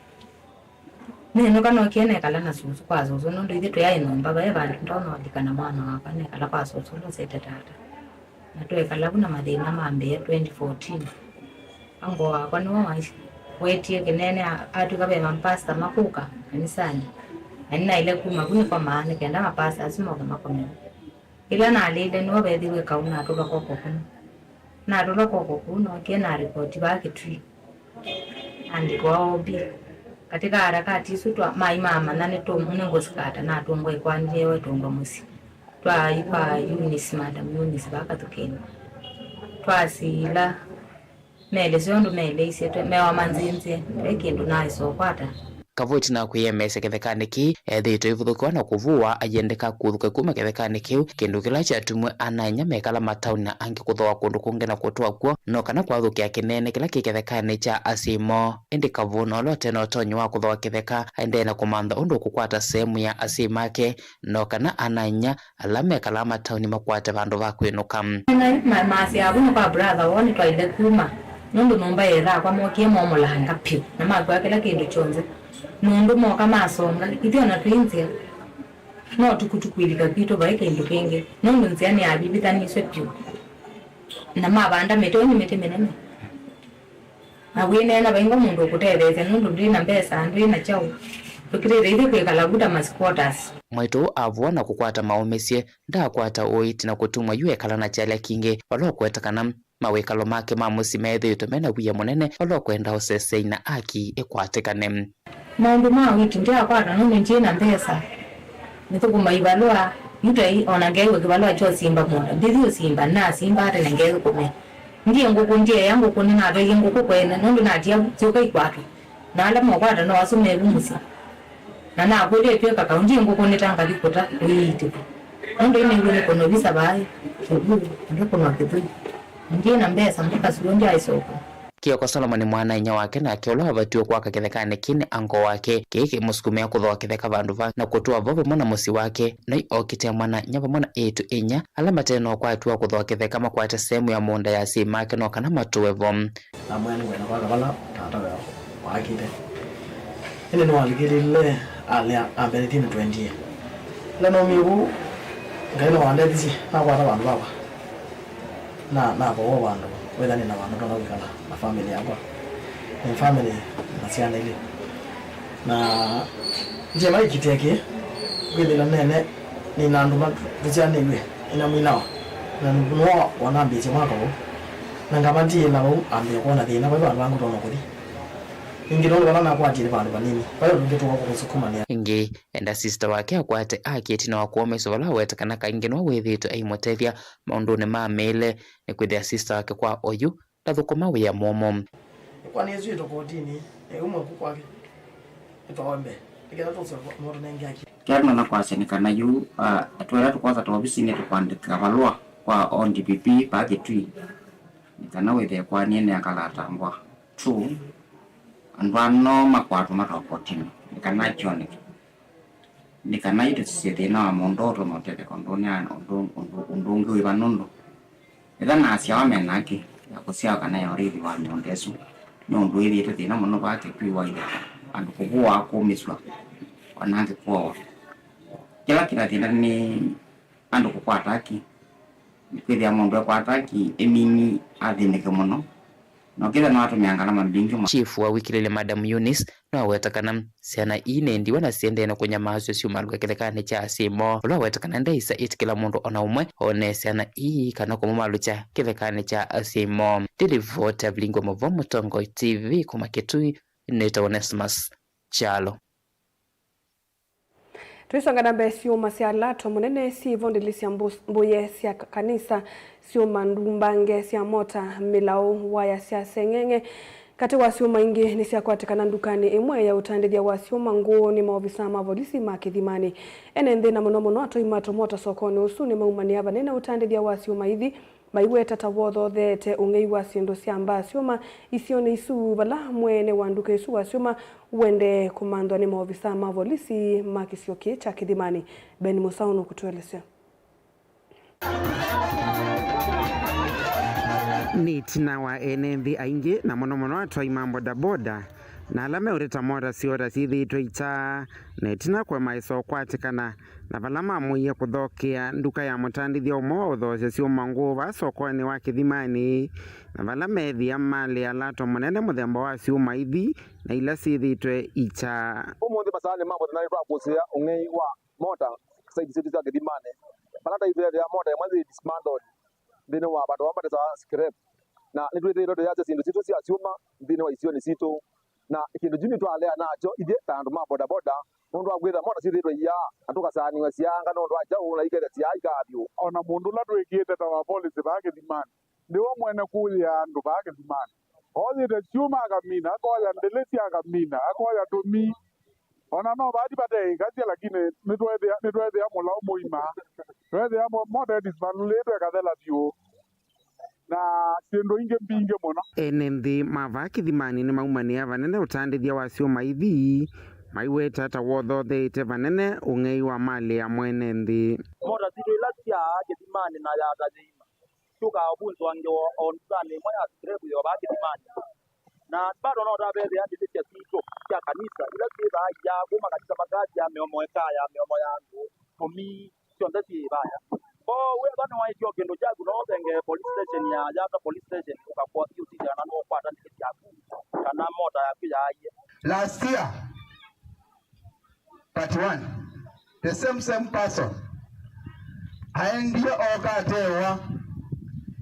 nino kana kiene kala na susu kwa susu ndo ithu ya inomba baba ndono ndikana mwana hapa ne kala kwa susu ndo sete tata na tuwe kala kuna madina mambe 2014 ango kwa niwa maishi wetie kinene atu kabe mampasta makuka kanisani na ile kuma kuni kwa maana kenda mapasta asimo kama komeno ila na alile niwa bedhiwe kauna atoka kwa kokuna na atoka kwa kokuna kena report baki tree andikwa obi katika harakati sutwa maimama nane to munengo sikata na tongo ikwanje we tongo musi twa ipa Eunice madam Eunice baka tukeni twa sila mele zondo mele iseto mewa manzinze ekindu naiso kwata Kavoti na kuyemese kithekani ki ethito ivuthukiwa na kuvua ayendeka kuthuka kuma kithekani kiu kindu kila chatumwe ananya mekala matauni na angi kuthoa kundu kungi na kutua kuo no kana kwathukia kinene kila kithekani cha asimo indi Kavuna olote no tonyo wa kuthoa kitheka aende na kumantha undu kukwata sehemu ya asimake no kana ananya alamekala matauni makwate vandu va kwinuka masi abuno kwa brother woni twaile kuma nundu nomba era kwa mokie momolanga pio na magwa kila kindu chonze nundu moka masonga ithio na twinzia no tukutukwilika kito baike indu kenge nundu nziani abibithaniswe pio na mabanda metoni metemenene awine na baingo mundu kutereze nundu ndina mbesa ndina chao tukirire ile kwekala guta masquatters Mwaito avua na kukwata maumesie ndakwata oiti na kutumwa yuekala na chala kinge walokwetakana mawekalo make mamusi methe utomena wiya munene walokwenda osesei na aki ekwatekane maundu ma wiki ndia kwata nundu njina mbesa nithukuma ibalua yutai onangewe kibalua cho simba munda ndithio simba na simba ate nangewe kume ndiye nguku ndiye yangu kunina ate nguku kwene nundu natia tioka ikwatu na ala mwakwata no asume bumusi na kweli pia kaunti ngoko netanga likota uite ndo ine ngone kono visa bai ndo kono kitu ngina mbesa mpaka sionje aisoko Kioko Solomon mwana inya wake na akiolo havatiwe kwa kakithekane kine ango wake kiki musukumia kuthoa kitheka vandu va na kutua vovo mwana musi wake no okitia mwana nyava mwana etu inya alama teno kwa atua kuthoa kitheka makwate sehemu ya munda ya simake no kana matuwe vom na mwana ngwena kwa kavala tata wakite ine no aligirille ale ambelitini 20 leno mibu ngaino wandezi na kwa vandu baba na bo vandu whether ni na vandu ndo wikala na family yako ni family na siana ile na je mai kiteke gwele la nene ni na nduma tusiane iwe ina mwinawa na nuwa wanambi chema ko na ngamanti na bo ambe ko na dina ba bangu ndo nokodi ingiro ngana na kwatire bandu banini bayo ngeto ko kusukuma ni ingi enda sister wake akwate akiti na wakuomeso wala wetakana kaingino withito aimotethia maundune ma mele ni kwithia sister wake kwa oyu ndathukuma wia momo kwa ni yezu itokotini umwe kukwake itoombe ikira tutso moto nengi aki kyarno na kwasenikana yu atwera tukwaza tobisine tukwandika balwa kwa ONDPP package nikana withia kwa niene akalatangwa true andwano makwatu matokotini nikana chone nikana ite sisi na mondoro motete kondonia undungu ibanondo ethana asia wamenaki yakusia kana yorithi wa ndondesu nondu ili ite na mono bake piwa ile andu kuwa kumiswa wanange kwa kila tena ni andu kukwataki nikwithia mundu kwataki emini athinike muno no kila na watu miangala mambingi chief wa wikilele Madam Eunice no wetakana siana ine ndiwa na siende na kunyamazo sio malwa kithekane cha simo lo wetakana ndaisa itikila mundu ona umwe one siana kana ko malu cha kithekane cha simo delivote blingo movo Mutongo TV kuma Kitui neta Onesmus Chalo Tuisonga na mbesi uma siya lato munene si vondili siya mbuye siya kanisa siya mandumbange siya mota milao waya siya sengenge kati wasiuma ingi ni siya kuatikana ndukani imwe ya utandidya wasiuma nguo ni maovisa mavolisi makithimani ene na munomono ato imato mota sokoni usu ni maumani hava nena utandidya wasiuma hivi maiwe tatawotho thete ungei wa siendo siamba siuma isione isu vala mwene wanduke isu wa siuma wende kumandwa ni maovisa mavolisi makisioki cha kithimani Ben Musauno kutuelezea ni tina wa enethi aingi na mono atwa imambo da boda na alame ureta moda siora sithi twicha na tina kwa maiso kwatikana na valama muye kuthokia nduka ya mutandithia umo uthoce cio manguva sokoni wa kithimani na valama ethia mali alato munene muthemba wa cio maithi na ila sithitwe icha umuthi masane mambo tunaitwa kusia ungei wa moda saidi situ za kithimani palata ithia ya moda mwanzi dismantled ndine wa bado wa za scrap na nitwithire ndo yaje sindu situ cia ciuma ndine wa icio ni situ na kindu juni twalea nacho ithie tandu ma boda boda mundu agwitha moda cithitwe ya atukasani wa cianga nondu aja una igere cia ikabio ona mundu la twikite ta wa police ba kithimani ndiwo mwene kuya andu ba kithimani othite ciuma akamina akoya ndelesi akamina akoya tumi ona no baadi bade gatia lakini nitwethia mula muima twethia moda dismantled kathela bio na sendo inge mbinge mona enethi mava kithimani ni maumania vanene utandithia wacio maithi maiweta ta wotho thete vanene ungei wa mali ya mwene nthi moda situ ila cia kithimani na ya tathima tuka obunzo wange on sane moya scrap yo ba kithimani na bado no tabethe ya cia situ cia kanisa ila cia ya kuma katika magazi ya meomo ekaya meomo yangu komi cionde cia baya we bana wa hiyo kendo jagu no thenge police station ya Jata police station ukakwa hiyo sija na no kwata tiketi yako kana moda ya kuja aye last year part 1 the same person aendia okatewa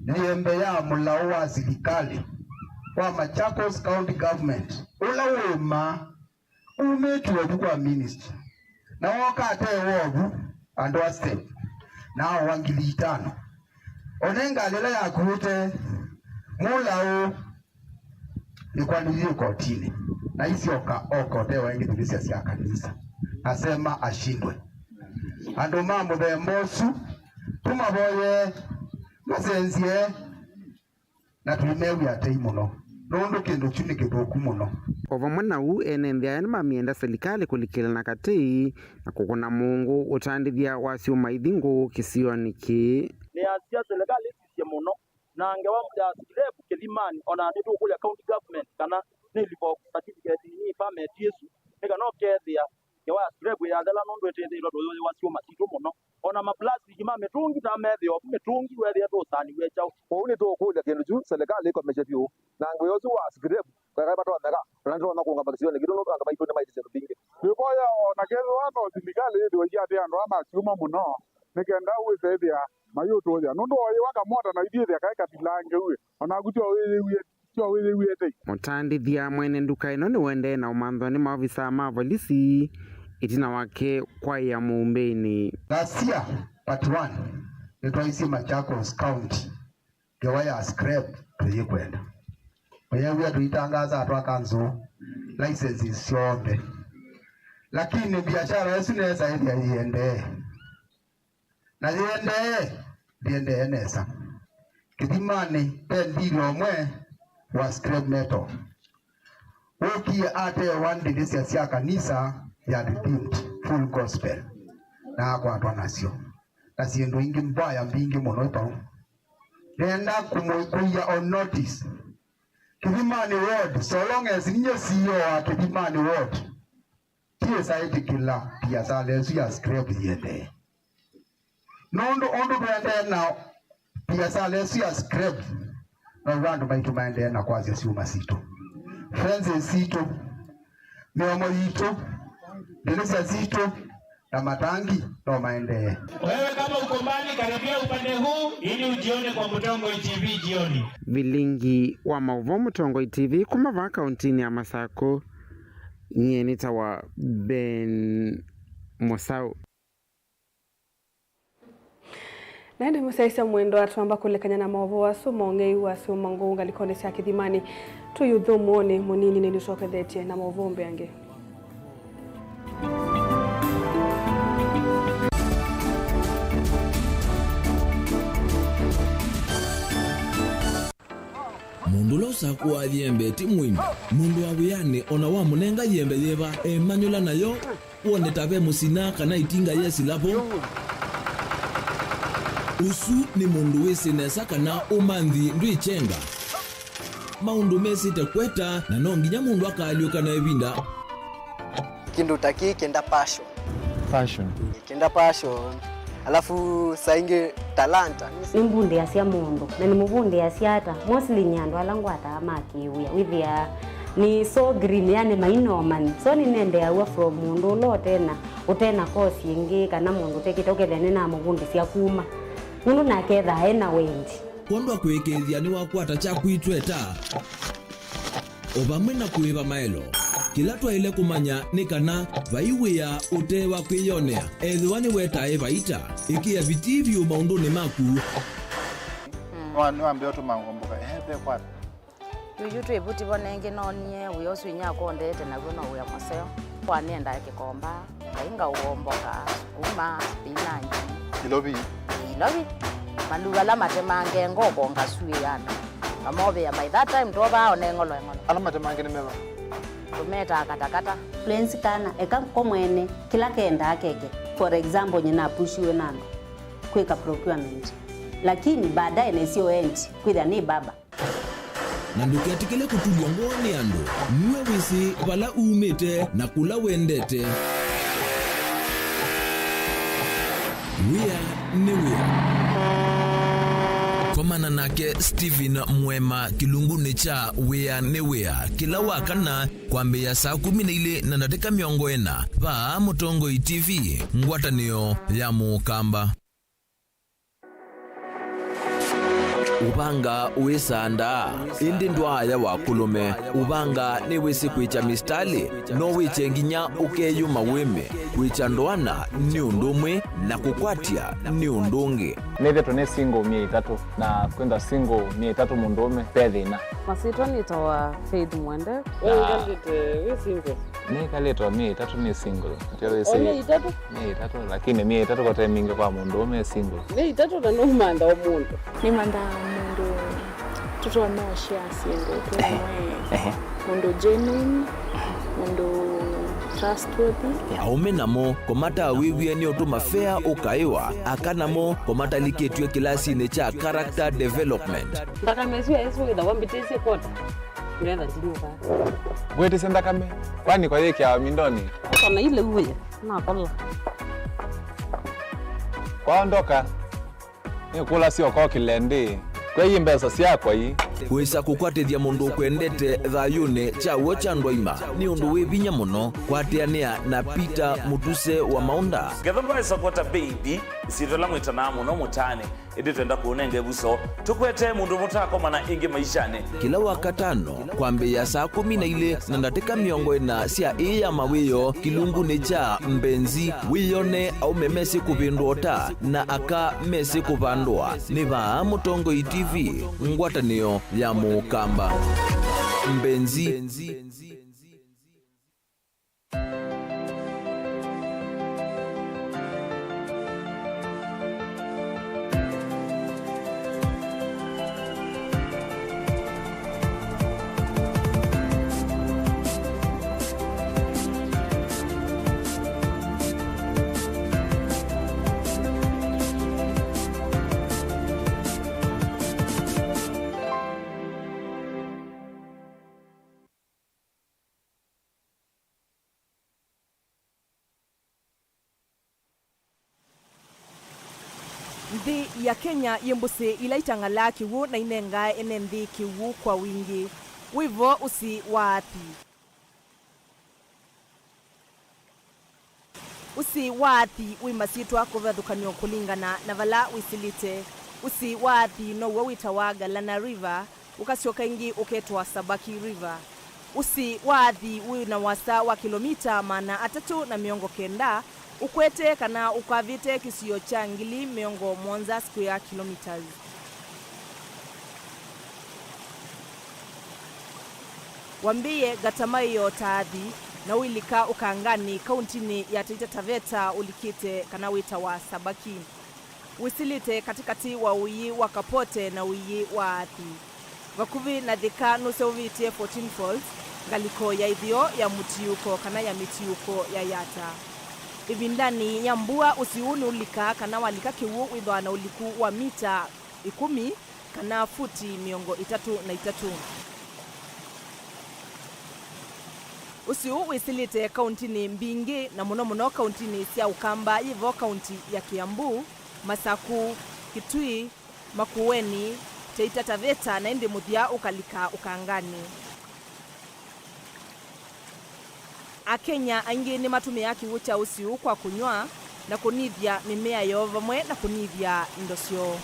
liembe ya mulao wa serikali wa Machakos County Government ula wema umetuwa kwa minister na okatewa ogu andwa step nao wangili 5 onenga lela ya kurute mulao ni kwa nilio kotini na isi okotewa ingi tulisia sia kanisa asema ashindwe. Andu mamuthembosu tumaboye masenzie na tulimewia atei muno nundu kindu kiu ni kithuku muno. Ovamwe nau ene nthia mamienda serikali kulikilana kati na kuguna mungu utandithia wasio maithingu kisioni ki ni asia serikali sisie muno na ngewa muda sirebu Kilimani ona nditu kuya county government kana ni libo certificate ni permit yesu nika no kethia ngewa sirebu ya dala nundu etendiro do wasio masitu muno ona ma plastic ma metungi ta methio metungi wethia to sani wecha ko ni to kuya kindu ju serikali ko mejevio na ngwe zo wa sirebu kwa bato ndaga ndio na kuunga bakisione kidogo ndo kama itone maiti zetu bingi biboya ona kezo wano serikali ndio ya ndo ama siuma muno nikenda uwethethia mayuto ya nundu oyi wakamota na ithie kaika tilange uwe ona gutio wiwe te mutandithia mwene nduka ino ni wende na umanthoni maofisa ma polisi itina wake kwa ya muumbeni Gasia part 1 nitwaisi Machakos County gewaya scrap tuyikwenda wewe tuitangaza atwakanzo licenses shombe lakini biashara yesu neza iende na liende enesa Kilimani pendilo mwe wa scrap metal uki ate wandi disia sia kanisa ya redeemed full gospel na kwa twanasio na siendo ingi mbaya mbingi muno pa nenda kumuikuya on notice Kilimani Road so long as ninyo CEO wa Kilimani Road TSI kila pia sale ya scrap yende nondo ondo brande na pia sale ya scrap na rando baitu maende na kwazi siuma sito friends sito miomo yito delesa sito na matangi ndo maende. Wewe kama uko mbali karibia upande huu ili ujione kwa Mutongo TV jioni. Vilingi wa mauvo Mutongo TV kumava kauntini ya Masako nyenita wa Ben Mosau. Naende musaisa mwendo watu ambako lekanya na maovo wasu maongei wasu mangunga likone siya Kidhimani tuyudhu muone munini nilishoke dhete na maovo mbeange. Mundu losa kuwa yembe timwimba mundu awiyane ona wa munenga yembe yeba emanyula nayo uone tabe musina kana itinga yesi lapo usu ni mundu wese nesa kana umanthi ndwichenga maundu mesite kweta na nonginya mundu akaliuka na ebinda kindu taki kenda passion alafu sainge talanta nimbunde asia mundu na nimbunde asiata mostly nyando alangu atamakiuya withia ni so green yani mainoman so ni nende awa from mundu lo tena utena kosi ingi kana mundu tekitoke thene na mugundi sia kuma mundu naketha hena wendi kondo kwekethia ni wakwata cha kuitweta obamwe na kuiva maelo kila twaile kumanya ni kana vaiwia utewa kwiyonea ethiwa ni wetae vaita ikia vitivyo maunduni maku wambe otu mangomboka ebe kwata yuyu twebuti bonenge nonie uyosu inya kondete na gono uya moseo kwanienda kikomba kainga uomboka kuma binanyi ilobi maluga la matemange ngoko ngasuyana amobe ya by that time toba onengolo ala matemange ni meva tumeta katakata fluency kana eka komwene kila kenda akeke for example nyina pushiwe nando kweka procurement lakini baadaye nesio end kwitha ni baba na ndukiatikile kutulia ngoni ando niwe wisi wala umete na kula wendete wia ni wia komana nake Steven Mwema kilunguni cha wia ni wia kila wakana kwambia saa 12 na dakika 40 va Mutongo TV ngwatanio ya mukamba ubanga uisanda indi ndwaya wakulume ubanga ni wisi kwicha mistali no wiche nginya ukeyuma wime kwicha ndwana ni undumwe na kukwatia ni undungi neve tone single 300 na kwenda single 300 mundume pedhina masito nitawa Faith Mwende we single Ni kaleta mie itatu ni single. Mie itatu? Mie itatu, lakini mie itatu kwa mingi kwa mundu mie single. Mie itatu na numanda wa mundu. Ni manda mundu tutu wa share single. Mundu genuine, mundu trustworthy. Aume namo komata wiwie ni otuma fair ukaiwa akanamo komata liketwe kilasi ne cha character development. Ndaka meziwa yesu ida wambitese kota. Nenda ndinuka. Gwete senda kame. Kwani kwa yeke ya mindoni. Kana ile uwe na kola. Kwaondoka. Ni kula sio kwa kilende. Kwa hii mbesa si yako hii. Wesa kukwatithia mundu kwendete thayune cha wocha ndwaima ni undu wivinya muno kwateanea na Peter Mutuse wa Maunda. Gethomba support baby sitola mwitana muno mutane indi twenda kuonenge buso tukwete mundu mutako mana ingi maishane kila wakatano kwambia saa 12 na ndateka miongo ina cia iya mawiyo kilungu ni cha mbenzi wiyone au memesi kupindota na aka mesi kupandwa ni ba Mutongo TV ngwatanio ya Mukamba mbenzi. Nthi ya Kenya yembusi ilaitangala kiwu na inenga ene nthi kiwu kwa wingi. Wivo usi waathi. Usi waathi wimasitwa kuvathukanyo kulingana na vala wisilite. Usi waathi no wawitawa Galana River ukasioka ingi uketwa Sabaki River. Usi waathi wina wasa wa kilomita 390 ukwete kana ukavite kisio cha ngili miongo monza square kilometers. Wambie gatamayo taadhi na wilika ukangani kauntini ya Taita Taveta ulikite kana wita wa Sabaki. Wisilite katikati wa uyi wa Kapote na uyi wa Athi. Vakuvi na dhika nuseuvite 14 Falls galiko ya idhio ya mutiuko kana ya mitiuko ya Yata. Ivindani nyambua usiuni ulika kana walika kiwu widwa na uliku wa mita 10 kana futi miongo 3 Usiu wisilite kauntini mbingi na muno kauntini sia Ukamba yivo kaunti ya Kiambu, Masaku, Kitui, Makueni, Taita Taveta na indi muthia ukalika ukangani. Akenya aingi ni matumia kiwu cha usiu kwa kunywa na kunithia mimea yo vamwe na kunithia indosio.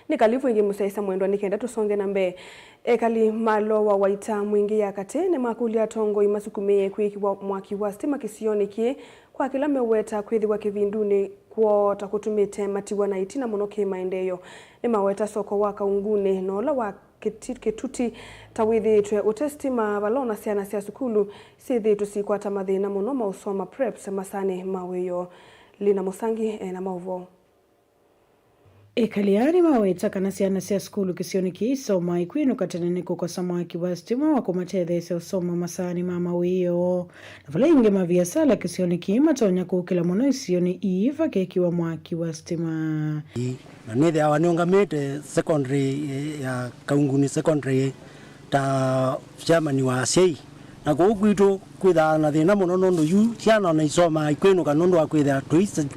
Nikalifu ingi musaisa mwendo nikenda tusonge na mbe ekali malo wa waita mwingi ya kate ne makulia tongo imasukumeye kwiki wa mwaki wa stima kisioni kie kwa kila meweta kwithi wa kivinduni kuota kutumite matiwa na itina monoke maendeyo ne maweta soko waka ungune nola wa ketuti tawithi twe utestima balona siana sia sukulu sithi tusikwata mathina muno mausoma preps masane maweyo Lina Musangi na mauvo. Ekaliari maweta kana ciana cia skulu kisioni kiisoma ikwinu kataneneko kwa samaki wa stima wako matethese usoma masani mama wiyo na vala inge maviasala kisioni kiimatonya kukila mono isioni iiva kekiwa mwaki wa stima na nithe awa niungamite secondary ya Kaunguni secondary ta chairman wa sei na kugwitu kwitha na thina muno nundu yu ciana na isoma ikwinu kanundu wa kwitha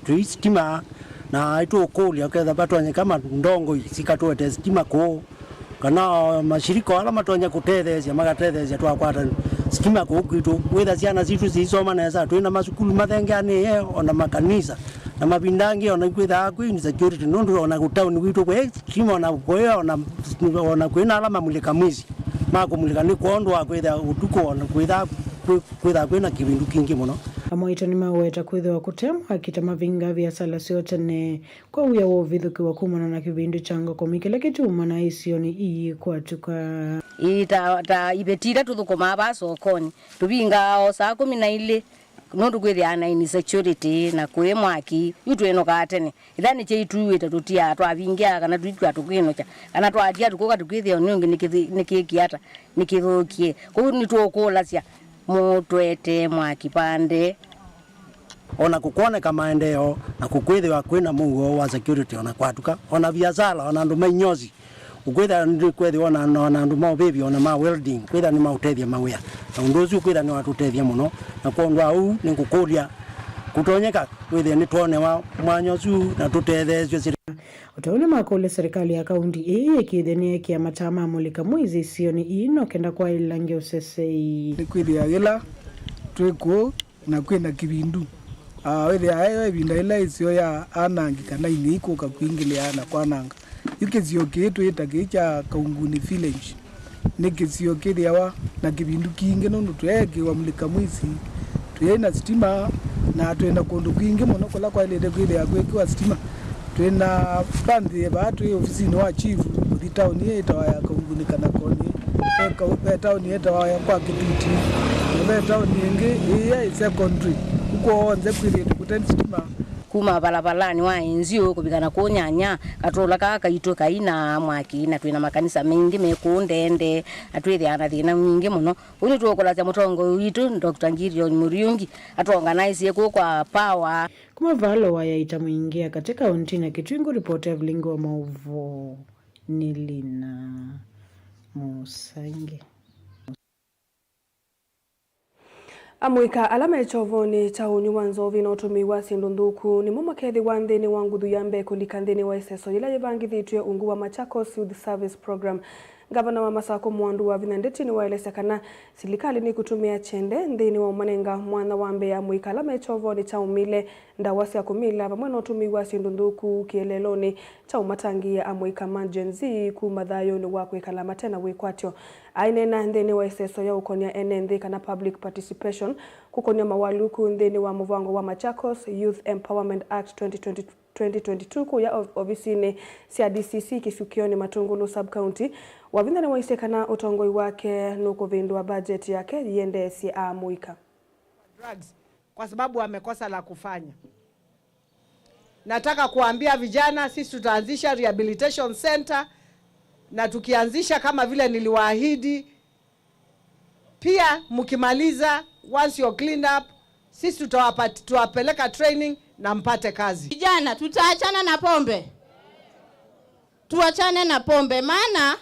twistima na itu kulia ketha batwanye kama ndongo sikatwete stima ko kana mashirika ala matwanya kutethecia magatethecia twakwata stima ko kwitu witha ciana citu cisoma neza twina masukulu mathengani ona makanisa na mabindangi ona kwitha kwini security nundu ona gutauni gwitu kwe stima ona kwe ona kwina ala mamulika mwizi makumulika ni kuondwa kwitha utuko ona kwitha kwina kibindu kingi muno Amoito ni maweta kwithiwa kutemwa akitama vinga vya sala siote ne kwa uya wovithuki wa kumana na kibindu chango komikele kituma na isioni ii kwatuka ta ibetira tuthukuma aba sokoni tubinga o saa 12 nundu kwithiana ini security na kwi mwaki yutu eno katene ithani che ituwita tutia twavingia kana twitwa tukwinocha kana twatia tukoka tukwithia nungi nikikiata nikithukie kwa ni tuokola cia mutwete mwaki pande ona kukuoneka maendeleo na kukwithiwa kwina mungu wa security ona kwatuka ona biashara ona andu mainyozi ukwitha ndi kwithiwa ona andu ma baby ona ma welding kwitha ni mautethia mawia na undu ucio kwitha ni watutethia muno na kwondwa au ni kukuria kutonyeka kwitha ni tuone wa mwanyozu na tutethesio utaona makole serikali ya kaunti ikithenia kia matama mulika mwizi isioni ino kenda kwa ilange usesei ni kwithia gila twiko na kwina kibindu wethia ayo ibinda ila isio ya anangi kana ini ikuka kuingiliana kwa nanga ikizio kitu itakicha Kaunguni village nikizio kithia na kibindu kingi nundu tweke wa mulika mwizi twena stima na twena kundu kwingi muno kula kwa ile kwithia kwekiwa stima twena bandi batu ofisini wa chief the town yetu ya Kaunguni kana koni eka town yetu ya kwa Kituti na town nyingi ya secondary uko onze kwile tukutensitima kuma balabalani wa enzio kubikana kunyanya katola kaka ito kaina mwaki na twina makanisa mengi mekundende atwithia thina nyingi muno uni tuokola cha mutongo witu Dr. Ngirion Muriungi atuorganize kwa power kuma valo waya itamuingia katika ontina Kitwingu. Report ya Vlingo wa Mauvo Nilina Musange Amuika alama echovoni cha unyuwa nzovi na utumiwa sindunduku ni mumakethi wa nthini wa nguthu ya mbeko likanthini wa iseso ila yivangithitwe ungu wa Machakos Youth Service Program. Gavana wa Masako Mwandu wa Vinandeti ni waeleza kana serikali ni kutumia chende nthini wa umanenga mwana wa Mbeya. Muika alama echovoni cha umile ndawasi ya kumila pamwe na utumiwa sindunduku kieleloni cha umatangia amuika majenzi kumathayo ni wa kwikala tena wikwatyo ainena nthini wa iseso ya ukonia enenthi kana public participation kukonia mawaluku nthini wa muvango wa Machakos Youth Empowerment Act 2022 kuya ofisini cia DCC Kisukioni Matungulu sub-county. Wavindani waisekana utongoi wake nukuvindua budget yake yende si amuika drugs kwa sababu wamekosa la kufanya. Nataka kuambia vijana sisi tutaanzisha rehabilitation center na tukianzisha kama vile niliwaahidi pia mkimaliza once you clean up sisi tutawapeleka training na mpate kazi. Vijana tutaachana na pombe. Tuachane na pombe maana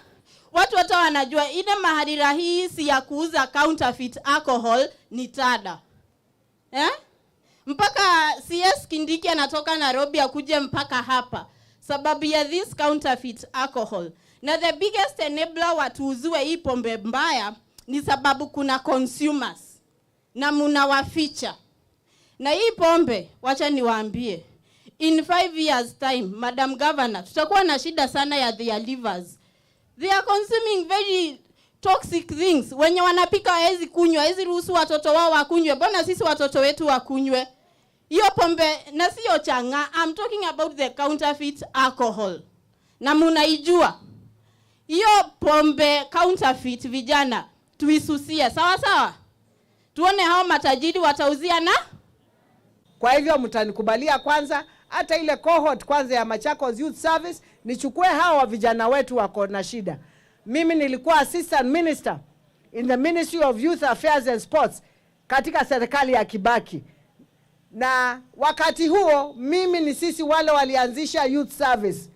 watu wote wanajua ile mahali rahisi ya kuuza counterfeit alcohol ni Tada. Mpaka CS Kindiki anatoka Nairobi akuje mpaka hapa sababu ya this counterfeit alcohol. Na the biggest enabler watuuziwe hii pombe mbaya ni sababu kuna consumers na munawaficha. Na hii pombe wacha niwaambie in 5 years time Madam Governor tutakuwa na shida sana ya their livers. They are consuming very toxic things. Wenye wanapika hawezi kunywa, hawezi ruhusu watoto wao wakunywe. Mbona sisi watoto wetu wakunywe? Hiyo pombe na sio changa. I'm talking about the counterfeit alcohol. Na munaijua. Hiyo pombe counterfeit vijana tuisusia. Sawa sawa? Tuone hao matajiri watauzia na kwa hivyo mtanikubalia kwanza hata ile cohort kwanza ya Machakos Youth Service, nichukue hawa vijana wetu wako na shida. Mimi nilikuwa assistant minister in the Ministry of Youth Affairs and Sports katika serikali ya Kibaki. Na wakati huo mimi ni sisi wale walianzisha youth service.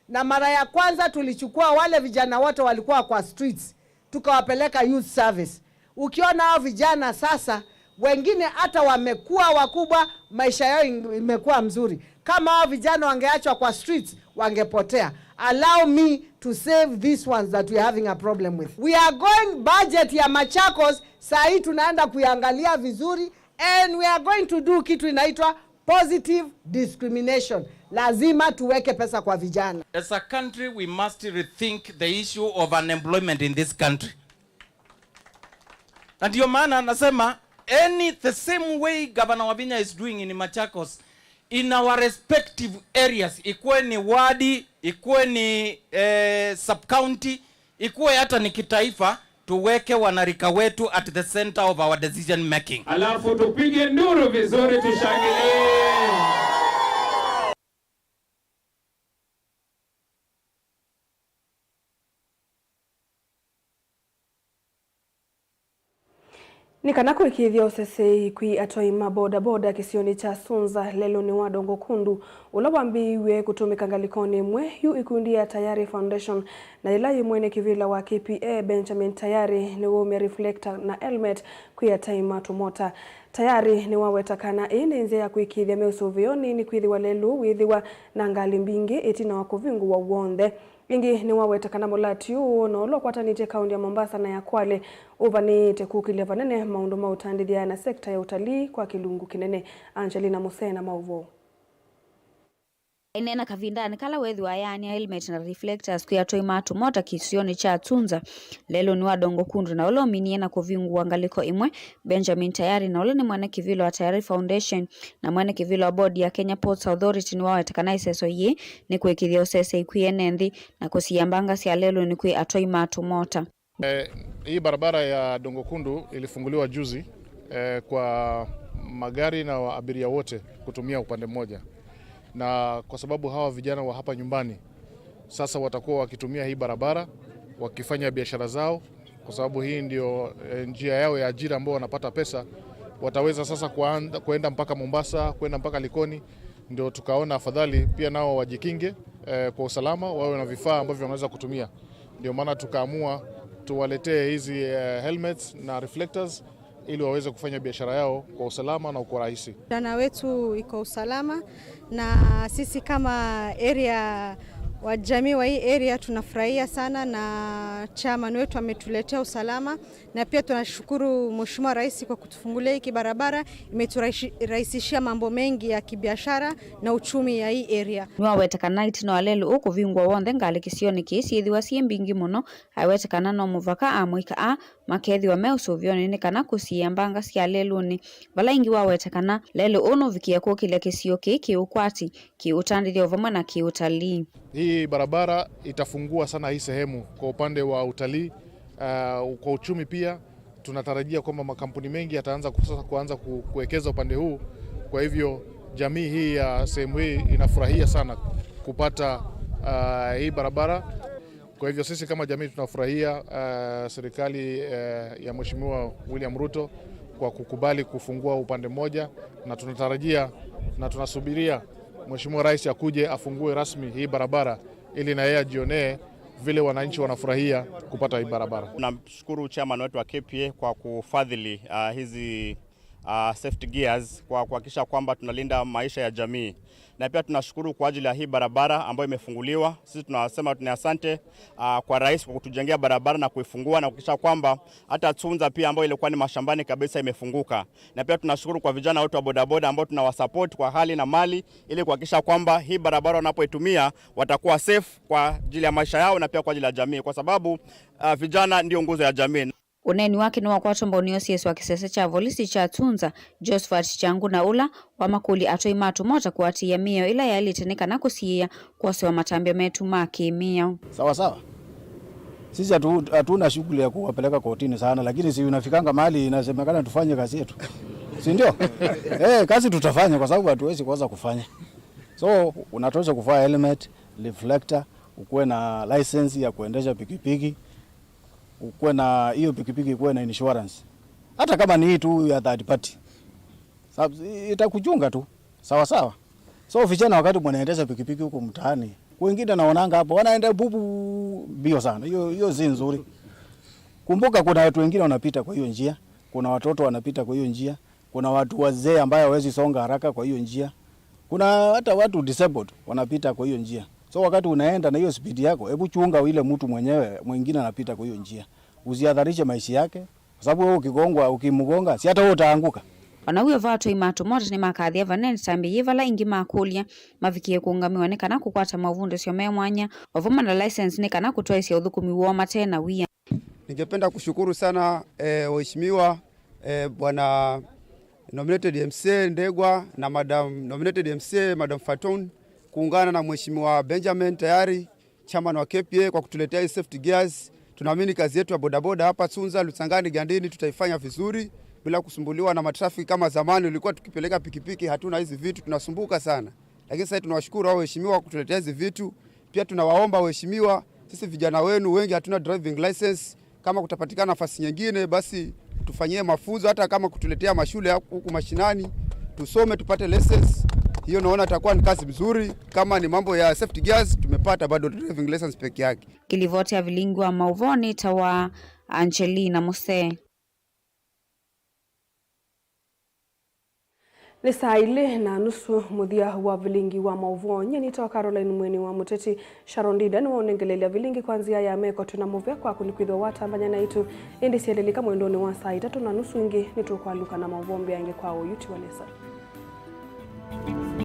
Na mara ya kwanza tulichukua wale vijana wote walikuwa kwa streets, tukawapeleka youth service. Ukiona hao vijana sasa, wengine hata wamekuwa wakubwa, maisha yao imekuwa mzuri. Kama hao vijana wangeachwa kwa streets, wangepotea. Allow me to save these ones that we are having a problem with. We are going budget ya Machakos, saa hii tunaenda kuiangalia vizuri, and we are going to do kitu inaitwa positive discrimination. Lazima tuweke pesa kwa vijana. As a country, we must rethink the issue of unemployment in this country. Na ndio maana nasema the same way Governor Wavinya is doing in Machakos, in our respective areas, ikuwe ni wadi, ikuwe ni sub-county, ikuwe hata ni kitaifa, tuweke wanarika wetu at the center of our decision making. Alafu tupige nduru vizuri, tushangilie. Nikanako ikithia osese kwi atoima boda boda kisioni cha Sunza lelo ni wadongo kundu ulawambiwe kutumika ngalikoni mwe yu ikundi ya Tayari Foundation na ilayi mwene kivila wa KPA Benjamin Tayari ni wome reflector na helmet kwi atoima tumota. Tayari ni wawetakana nze ya kuikithia meusuvioni ni kwithi walelu withiwa na ngali mbingi itina wakuvingu wa uonde. Ingi ni wawetakana mulati uu na ulo kwata nite kaundi ya Mombasa na ya Kwale uvani tekukile vanene maundu mautandithia na sekta ya utalii kwa kilungu kinene. Angelina Musena mauvo. Inena kavindani kala wethi wa yani helmet na reflectors kuya toi matu mota kisioni cha Tunza lelo ni wadongo kundu na ulo minie na kuvingu wangaliko imwe Benjamin Tayari na ulo ni mwane kivilo wa Tayari Foundation na mwane kivilo wa bodi ya Kenya Ports Authority ni wawe takanaise so ye ni kuekithia usese ikuye nendi na kusiyambanga siya lelo ni kuya atoi matu mota. Hii barabara ya Dongo Kundu ilifunguliwa juzi kwa magari na abiria wote kutumia upande mmoja. Na kwa sababu hawa vijana wa hapa nyumbani sasa watakuwa wakitumia hii barabara wakifanya biashara zao, kwa sababu hii ndio njia yao ya ajira ambao wanapata pesa, wataweza sasa kuenda mpaka Mombasa, kwenda mpaka Likoni. Ndio tukaona afadhali pia nao wajikinge kwa usalama, wawe na vifaa ambavyo wanaweza kutumia. Ndio maana tukaamua tuwaletee hizi helmets na reflectors ili waweze kufanya biashara yao kwa usalama na kwa rahisi. Vijana wetu iko usalama na sisi kama area wa jamii wa hii area tunafurahia sana na chairman wetu ametuletea usalama, na pia tunashukuru Mheshimiwa Rais kwa kutufungulia hii barabara, imeturahisishia mambo mengi ya kibiashara na uchumi ya hii area. Niwawetekana itino walelu uku vingwa wonde ngali kisioni kisi ithiwa siye mbingi muno aiwetekana no muvaka amwika makethi wa meusuvioni ni kana kusiyambanga siya leluni vala ingi wawetekana lelu uno vikia kukile kisio ki ukwati ki utandithia uvama na ki utalii. Hii barabara itafungua sana hii sehemu kwa upande wa utalii, kwa uchumi pia. Tunatarajia kwamba makampuni mengi yataanza kuanza kuwekeza upande huu. Kwa hivyo jamii hii ya sehemu hii inafurahia sana kupata hii barabara. Kwa hivyo sisi kama jamii tunafurahia serikali ya Mheshimiwa William Ruto kwa kukubali kufungua upande mmoja, na tunatarajia na tunasubiria Mheshimiwa Rais akuje afungue rasmi hii barabara ili na yeye ajionee vile wananchi wanafurahia kupata hii barabara. Tunamshukuru chairman wetu wa KPA kwa kufadhili hizi safety gears kwa kuhakikisha kwamba tunalinda maisha ya jamii. Na pia tunashukuru kwa ajili ya hii barabara ambayo imefunguliwa. Sisi tunasema asante kwa rais kwa kutujengea barabara na kuifungua na kuhakikisha kwamba hata Tunza pia ambayo ilikuwa ni mashambani kabisa imefunguka. Na pia tunashukuru kwa vijana wote wa bodaboda ambao tunawasupport kwa hali na mali ili kuhakikisha kwamba hii barabara wanapoitumia watakuwa safe kwa ajili ya maisha yao na pia kwa ajili ya jamii, kwa sababu vijana ndio nguzo ya jamii. Uneni wake ni wakwata mbonio CS wa kisese cha volisi cha Tunza Josephat Changu na ula wa makuli atoi matu mota kuatia mio ila ya iliteneka na kusiya kwa sewa matambia metu maki mio. Sawa sawa. Sisi hatuna shughuli ya kuwapeleka kotini sana, lakini si unafikanga mahali inasemekana tufanye kazi yetu. Si ndio? Kazi tutafanya kwa sababu hatuwezi kuanza kufanya. So unatosha kuvaa helmet, reflector, ukuwe na license ya kuendesha pikipiki, ukuwe na hiyo pikipiki ukuwe na insurance. Hata kama ni hii tu ya third party, itakuchunga tu sawa sawa. So vijana wakati mnaendesha pikipiki huko mtaani, wengine naonanga hapo wanaenda bubu bio sana. Hiyo si nzuri. Kumbuka kuna watu wengine wanapita kwa hiyo njia, kuna watoto wanapita kwa hiyo njia, kuna watu wazee ambao hawezi songa haraka kwa hiyo njia. Kuna hata watu disabled wanapita kwa hiyo njia. So wakati unaenda na hiyo speed yako, hebu chunga ile mtu mwenyewe mwingine anapita kwa hiyo njia. Usihadharishe maisha yake, kwa sababu wewe ukigongwa, ukimgonga, si hata wewe utaanguka. Wanawe vato imato moja ni makathia vanene tambi yivala ingi makulia mavikie kuungamiwa ni kana kukwata mavundo sio memwanya ovuma na license ni kana kutoa isia uthukumi wa matena wia. Ningependa kushukuru sana waheshimiwa bwana nominated MCA Ndegwa na madam nominated MCA madam Fatun kuungana na mheshimiwa Benjamin Tayari chairman wa KPA kwa kutuletea hii safety gears. Tunaamini kazi yetu ya bodaboda hapa Tsunza, Lutsangani, Gandini tutaifanya vizuri bila kusumbuliwa na matrafiki kama zamani. Ulikuwa tukipeleka pikipiki hatuna hizi vitu, tunasumbuka sana. Lakini sasa tunawashukuru hao waheshimiwa kutuletea hizi vitu. Pia tunawaomba waheshimiwa, sisi vijana wenu wengi hatuna driving license. Kama kutapatikana nafasi nyingine basi tufanyie mafunzo, hata kama kutuletea mashule huku mashinani tusome tupate license. Hiyo naona itakuwa ni kazi mzuri. Kama ni mambo ya safety gears tumepata bado driving license peke yake. Kilivote ya vilingwa mauvoni tawa Angelina Mose. Ni saa ile na nusu muthia wa vilingi wa mauvonye ni toka Caroline Mweni wa Muteti Sharon Dida ni waonengelelea vilingi kwanzia ya meko tunamuvia kwa kulikwidho watambanya na itu indi sielelika mwendoni wa saa 3:30 ingi nitukwaluka na mauvombi yange kwao yuti walesa.